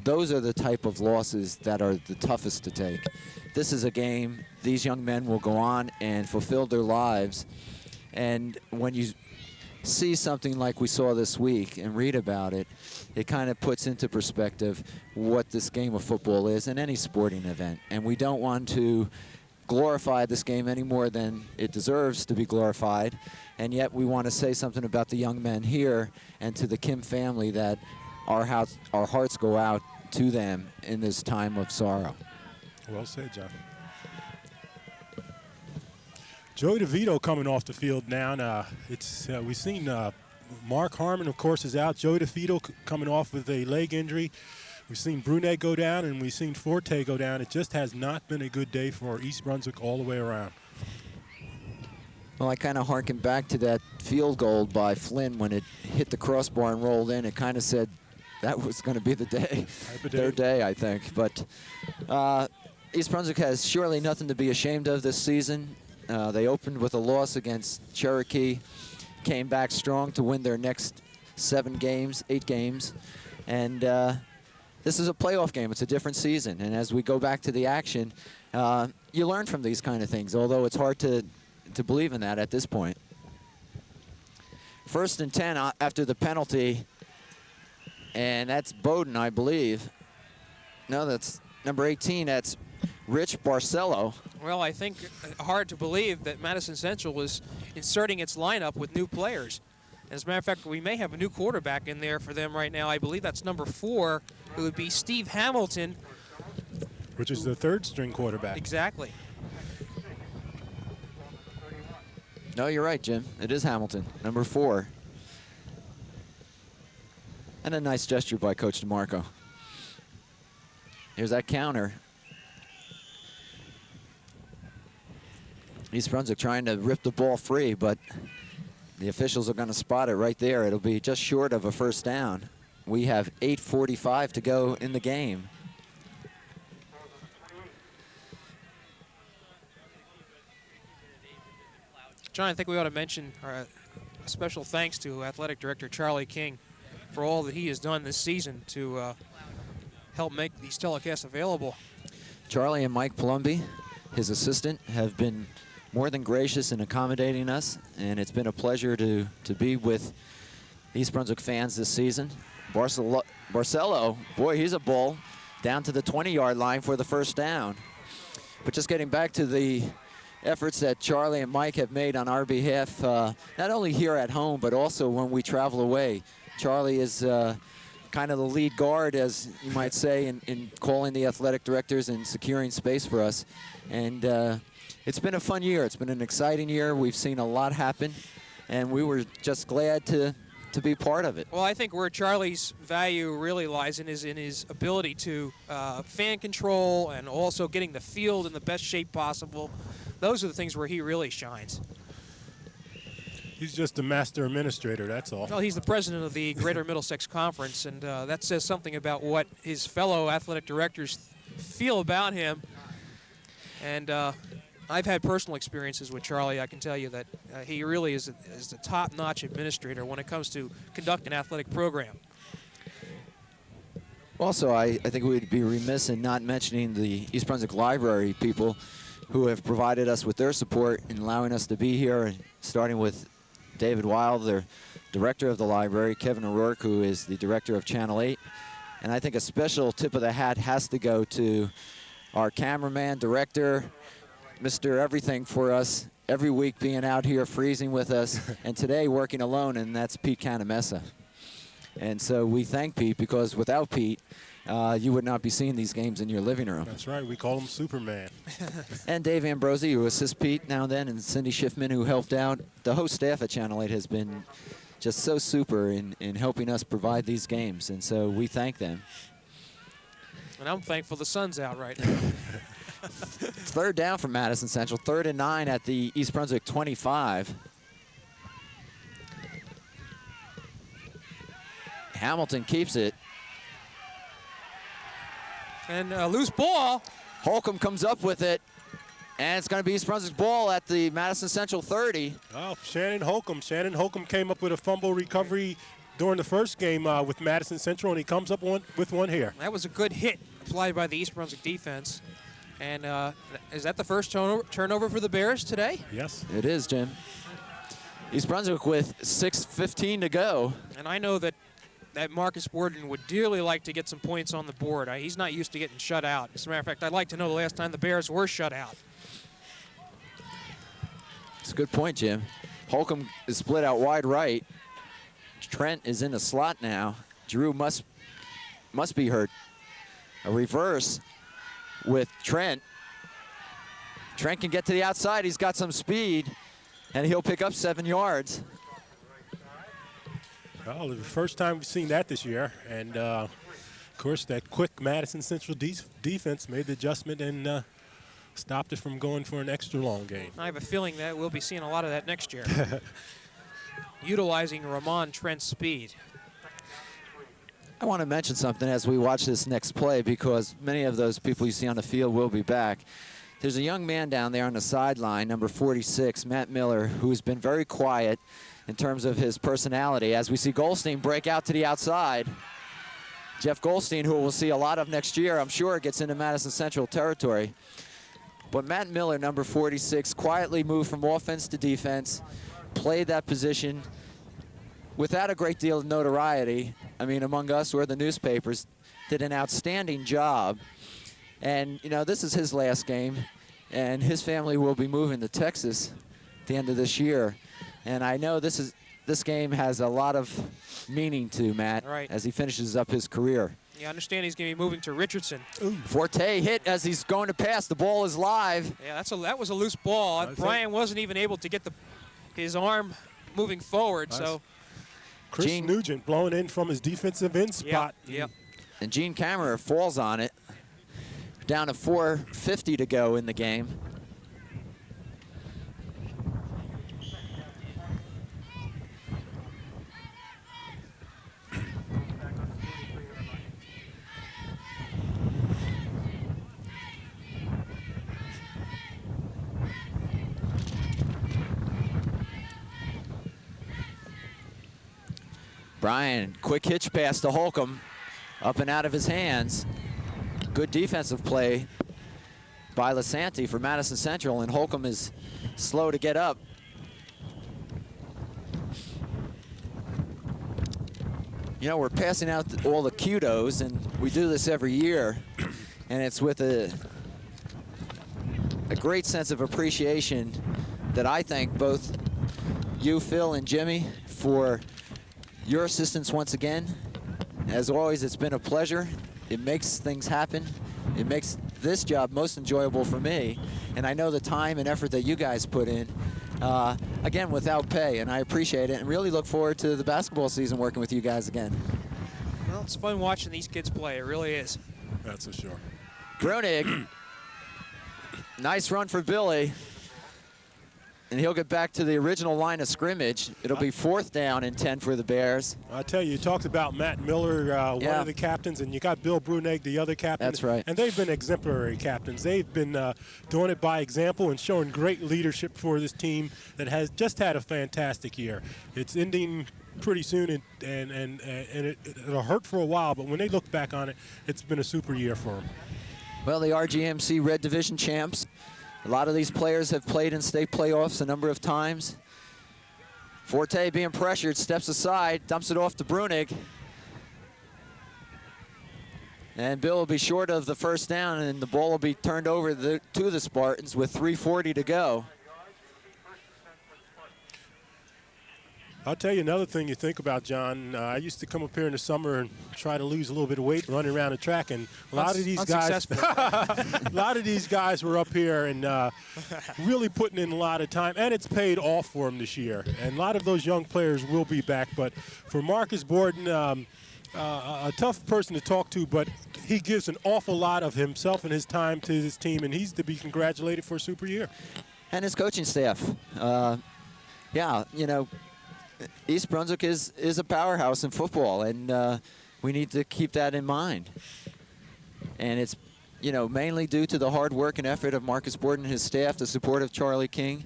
those are the type of losses that are the toughest to take. This is a game. These young men will go on and fulfill their lives. And when you see something like we saw this week and read about it, it kind of puts into perspective what this game of football is in any sporting event. And we don't want to glorify this game any more than it deserves to be glorified, and yet we want to say something about the young men here and to the Kim family, that our hearts go out to them in this time of sorrow. Well said, John. Joe DeVito coming off the field now. We've seen Mark Harmon, of course, is out. Joe DeVito coming off with a leg injury. We've seen Brunet go down, and we've seen Forte go down. It just has not been a good day for East Brunswick all the way around. Well, I kind of harken back to that field goal by Flynn when it hit the crossbar and rolled in. It kind of said that was going to be the day, their day, I think. But East Brunswick has surely nothing to be ashamed of this season. They opened with a loss against Cherokee, came back strong to win their next 8 games. And this is a playoff game. It's a different season. And as we go back to the action, you learn from these kind of things, although it's hard to believe in that at this point. 1st and 10 after the penalty, and that's Bowden, I believe. No, that's number 18. That's Rich Barcelo. Well, I think hard to believe that Madison Central is inserting its lineup with new players. As a matter of fact, we may have a new quarterback in there for them right now. I believe that's number 4. It would be Steve Hamilton. Which is the 3rd-string quarterback. Exactly. No, you're right, Jim. It is Hamilton, number 4. And a nice gesture by Coach DeMarco. Here's that counter. East Brunswick trying to rip the ball free, but the officials are going to spot it right there. It'll be just short of a first down. We have 8:45 to go in the game. John, I think we ought to mention a special thanks to Athletic Director Charlie King for all that he has done this season to help make these telecasts available. Charlie and Mike Palumbi, his assistant, have been more than gracious in accommodating us, and it's been a pleasure to be with East Brunswick fans this season. Barcelo, boy, he's a bull, down to the 20-yard line for the first down. But just getting back to the efforts that Charlie and Mike have made on our behalf, not only here at home, but also when we travel away. Charlie is kind of the lead guard, as you might say, in calling the athletic directors and securing space for us. And it's been a fun year. It's been an exciting year. We've seen a lot happen, and we were just glad to be part of it. Well, I think where Charlie's value really lies in his ability to fan control and also getting the field in the best shape possible. Those are the things where he really shines. He's just a master administrator, that's all. Well, he's the president of the Greater Middlesex Conference, and that says something about what his fellow athletic directors feel about him. And I've had personal experiences with Charlie. I can tell you that he really is the top-notch administrator when it comes to conducting an athletic program. Also, I think we'd be remiss in not mentioning the East Brunswick Library people who have provided us with their support in allowing us to be here, starting with David Wild, the director of the library, Kevin O'Rourke, who is the director of Channel 8. And I think a special tip of the hat has to go to our cameraman, director, Mr. Everything for us, every week being out here freezing with us, and today working alone, and that's Pete Canamessa. And so we thank Pete, because without Pete, you would not be seeing these games in your living room. That's right, we call him Superman. And Dave Ambrosi, who assists Pete now and then, and Cindy Schiffman, who helped out. The whole staff at Channel 8 has been just so super in helping us provide these games, and so we thank them. And I'm thankful the sun's out right now. Third down for Madison Central, 3rd and 9 at the East Brunswick 25. Hamilton keeps it. And loose ball. Holcomb comes up with it, and it's going to be East Brunswick's ball at the Madison Central 30. Oh, Shannon Holcomb. Shannon Holcomb came up with a fumble recovery during the first game with Madison Central, and he comes up with one here. That was a good hit applied by the East Brunswick defense. And is that the first turnover for the Bears today? Yes. It is, Jim. East Brunswick with 6:15 to go. And I know that Marcus Borden would dearly like to get some points on the board. He's not used to getting shut out. As a matter of fact, I'd like to know the last time the Bears were shut out. It's a good point, Jim. Holcomb is split out wide right. Trent is in the slot now. Drew must be hurt. A reverse with Trent. Trent can get to the outside. He's got some speed, and he'll pick up 7 yards. Well, the first time we've seen that this year, and of course that quick Madison Central defense made the adjustment and stopped it from going for an extra long game. I have a feeling that we'll be seeing a lot of that next year. Utilizing Ramon Trent's speed. I want to mention something as we watch this next play, because many of those people you see on the field will be back. There's a young man down there on the sideline, number 46, Matt Miller, who's been very quiet in terms of his personality. As we see Goldstein break out to the outside, Jeff Goldstein, who we'll see a lot of next year, I'm sure, gets into Madison Central territory. But Matt Miller, number 46, quietly moved from offense to defense, played that position without a great deal of notoriety. I mean, among us or the newspapers, did an outstanding job. And, you know, this is his last game, and his family will be moving to Texas at the end of this year. And I know this game has a lot of meaning to Matt, right, as he finishes up his career. Yeah, I understand he's going to be moving to Richardson. Ooh. Forte hit as he's going to pass. The ball is live. Yeah, that was a loose ball. Brian wasn't even able to get his arm moving forward. Nice. So Chris Nugent blowing in from his defensive end spot. Yep. And Gene Kammerer falls on it. Down to 4:50 to go in the game. Brian, quick hitch pass to Holcomb. Up and out of his hands. Good defensive play by Lasanti for Madison Central, and Holcomb is slow to get up. You know, we're passing out all the kudos, and we do this every year, and it's with a great sense of appreciation that I thank both you, Phil, and Jimmy for your assistance once again. As always, it's been a pleasure. It makes things happen. It makes this job most enjoyable for me, and I know the time and effort that you guys put in, again, without pay, and I appreciate it and really look forward to the basketball season working with you guys again. Well, it's fun watching these kids play. It really is. That's for sure. Brunig, nice run for Billy. And he'll get back to the original line of scrimmage. It'll be 4th down and 10 for the Bears. I tell you talked about Matt Miller, one of the captains, and you got Bill Brunig, the other captain. That's right. And they've been exemplary captains. They've been doing it by example and showing great leadership for this team that has just had a fantastic year. It's ending pretty soon, and it'll hurt for a while, but when they look back on it, it's been a super year for them. Well, the RGMC Red Division champs. A lot of these players have played in state playoffs a number of times. Forte being pressured, steps aside, dumps it off to Brunig. And Bill will be short of the first down, and the ball will be turned over to the Spartans with 3:40 to go. I'll tell you another thing you think about, John. I used to come up here in the summer and try to lose a little bit of weight running around the track, and a lot of these guys were up here and really putting in a lot of time, and it's paid off for them this year. And a lot of those young players will be back, but for Marcus Borden, a tough person to talk to, but he gives an awful lot of himself and his time to his team, and he's to be congratulated for a super year. And his coaching staff. Yeah, you know, East Brunswick is a powerhouse in football, and we need to keep that in mind. And it's, you know, mainly due to the hard work and effort of Marcus Borden and his staff, the support of Charlie King,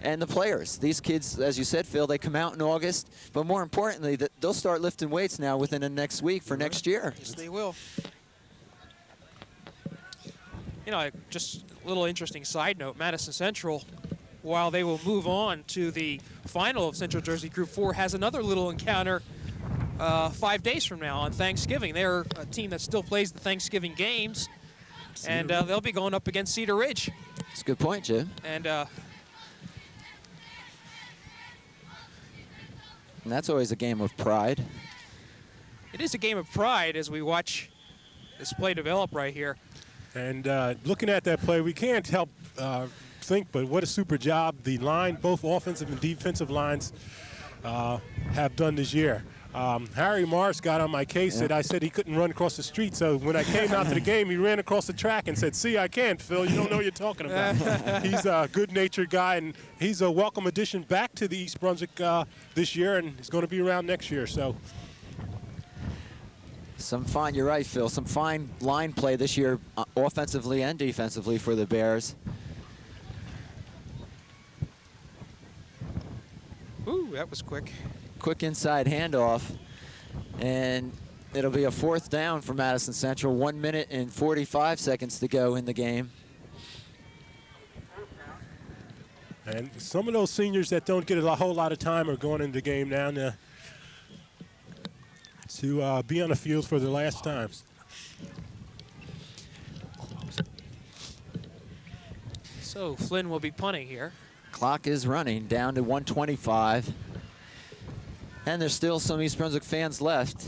and the players. These kids, as you said, Phil, they come out in August, but more importantly, they'll start lifting weights now within the next week for next year. Yes, they will. You know, just a little interesting side note, Madison Central, while they will move on to the final of Central Jersey Group 4, has another little encounter 5 days from now on Thanksgiving. They're a team that still plays the Thanksgiving games, and they'll be going up against Cedar Ridge. That's a good point, Jim. And that's always a game of pride. it is a game of pride as we watch this play develop right here. And looking at that play, we can't help think, but what a super job the line, both offensive and defensive lines, have done this year. Harry Morris got on my case that I said he couldn't run across the street, so when I came out to the game, he ran across the track and said, "See, I can, Phil. You don't know what you're talking about." He's a good-natured guy, and he's a welcome addition back to the East Brunswick this year, and he's going to be around next year. So. You're right, Phil, some fine line play this year, offensively and defensively for the Bears. Ooh, that was quick. Quick inside handoff, and it'll be a 4th down for Madison Central. 1 minute and 45 seconds to go in the game. And some of those seniors that don't get a whole lot of time are going into the game now to be on the field for the last time. So Flynn will be punting here. Clock is running down to 1:25. And there's still some East Brunswick fans left.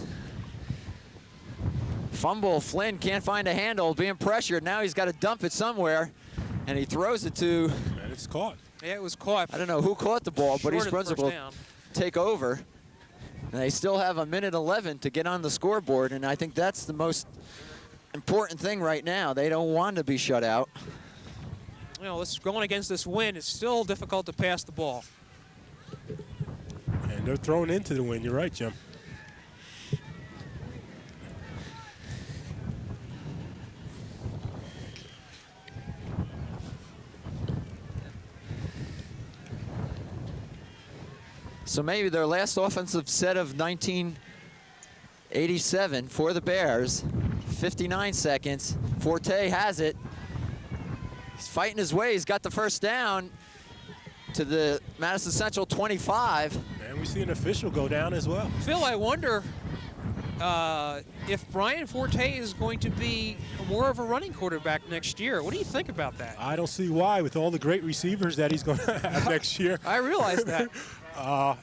Fumble, Flynn can't find a handle, being pressured. Now he's got to dump it somewhere, and he throws it to... And it's caught. Yeah, it was caught. I don't know who caught the ball, but Short East of Brunswick first will down. take over. And they still have 1:11 to get on the scoreboard, and I think that's the most important thing right now. They don't want to be shut out. You know, going against this wind, it's still difficult to pass the ball. And they're thrown into the wind. You're right, Jim. So maybe their last offensive set of 1987 for the Bears. 59 seconds. Forte has it. He's fighting his way. He's got the first down to the Madison Central 25. And we see an official go down as well. Phil, I wonder if Brian Forte is going to be more of a running quarterback next year. What do you think about that? I don't see why, with all the great receivers that he's going to have next year. I realize that.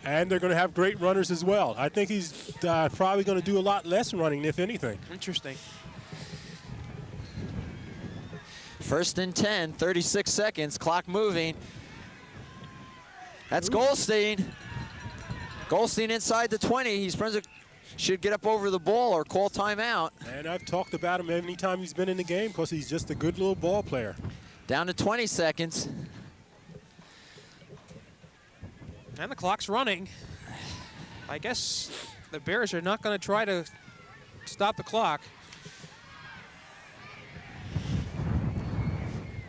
And they're going to have great runners as well. I think he's probably going to do a lot less running, if anything. Interesting. First and 10, 36 seconds, clock moving. That's Goldstein. Goldstein inside the 20. East Brunswick should get up over the ball or call timeout. And I've talked about him anytime he's been in the game because he's just a good little ball player. Down to 20 seconds. And the clock's running. I guess the Bears are not going to try to stop the clock.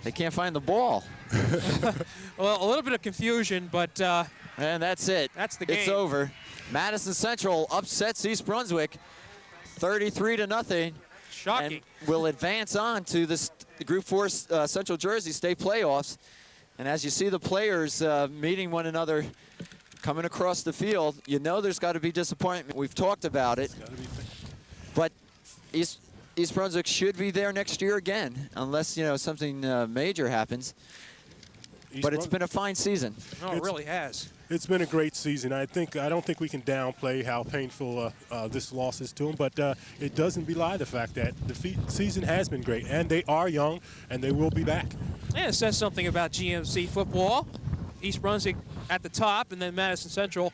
They can't find the ball. Well, a little bit of confusion, but And that's it. That's the game. It's over. Madison Central upsets East Brunswick 33-0. shocking. And will advance on to the Group 4 Central Jersey State playoffs. And as you see the players meeting one another coming across the field, you know there's got to be disappointment. We've talked about it. But East Brunswick should be there next year again, unless, you know, something major happens. But it's been a fine season. No, it really has. It's been a great season. I don't think we can downplay how painful this loss is to them, but it doesn't belie the fact that the season has been great, and they are young, and they will be back. And it says something about GMC football. East Brunswick at the top, and then Madison Central,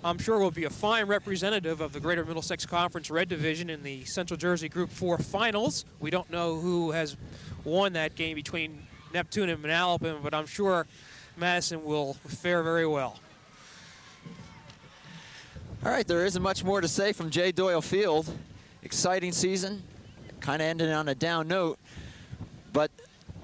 I'm sure, will be a fine representative of the Greater Middlesex Conference Red Division in the Central Jersey Group 4 finals. We don't know who has won that game between Neptune and Manalapan, but I'm sure Madison will fare very well. All right, there isn't much more to say from J. Doyle Field. Exciting season, kind of ended on a down note, but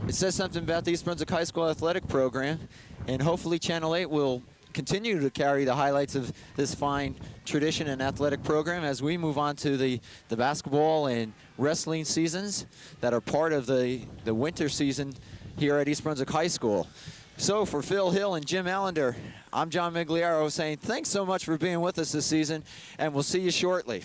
it says something about the East Brunswick High School athletic program, and hopefully Channel 8 will continue to carry the highlights of this fine tradition and athletic program as we move on to the basketball and wrestling seasons that are part of the winter season here at East Brunswick High School. So for Phil Hill and Jim Allinder, I'm John Meggiolaro saying thanks so much for being with us this season, and we'll see you shortly.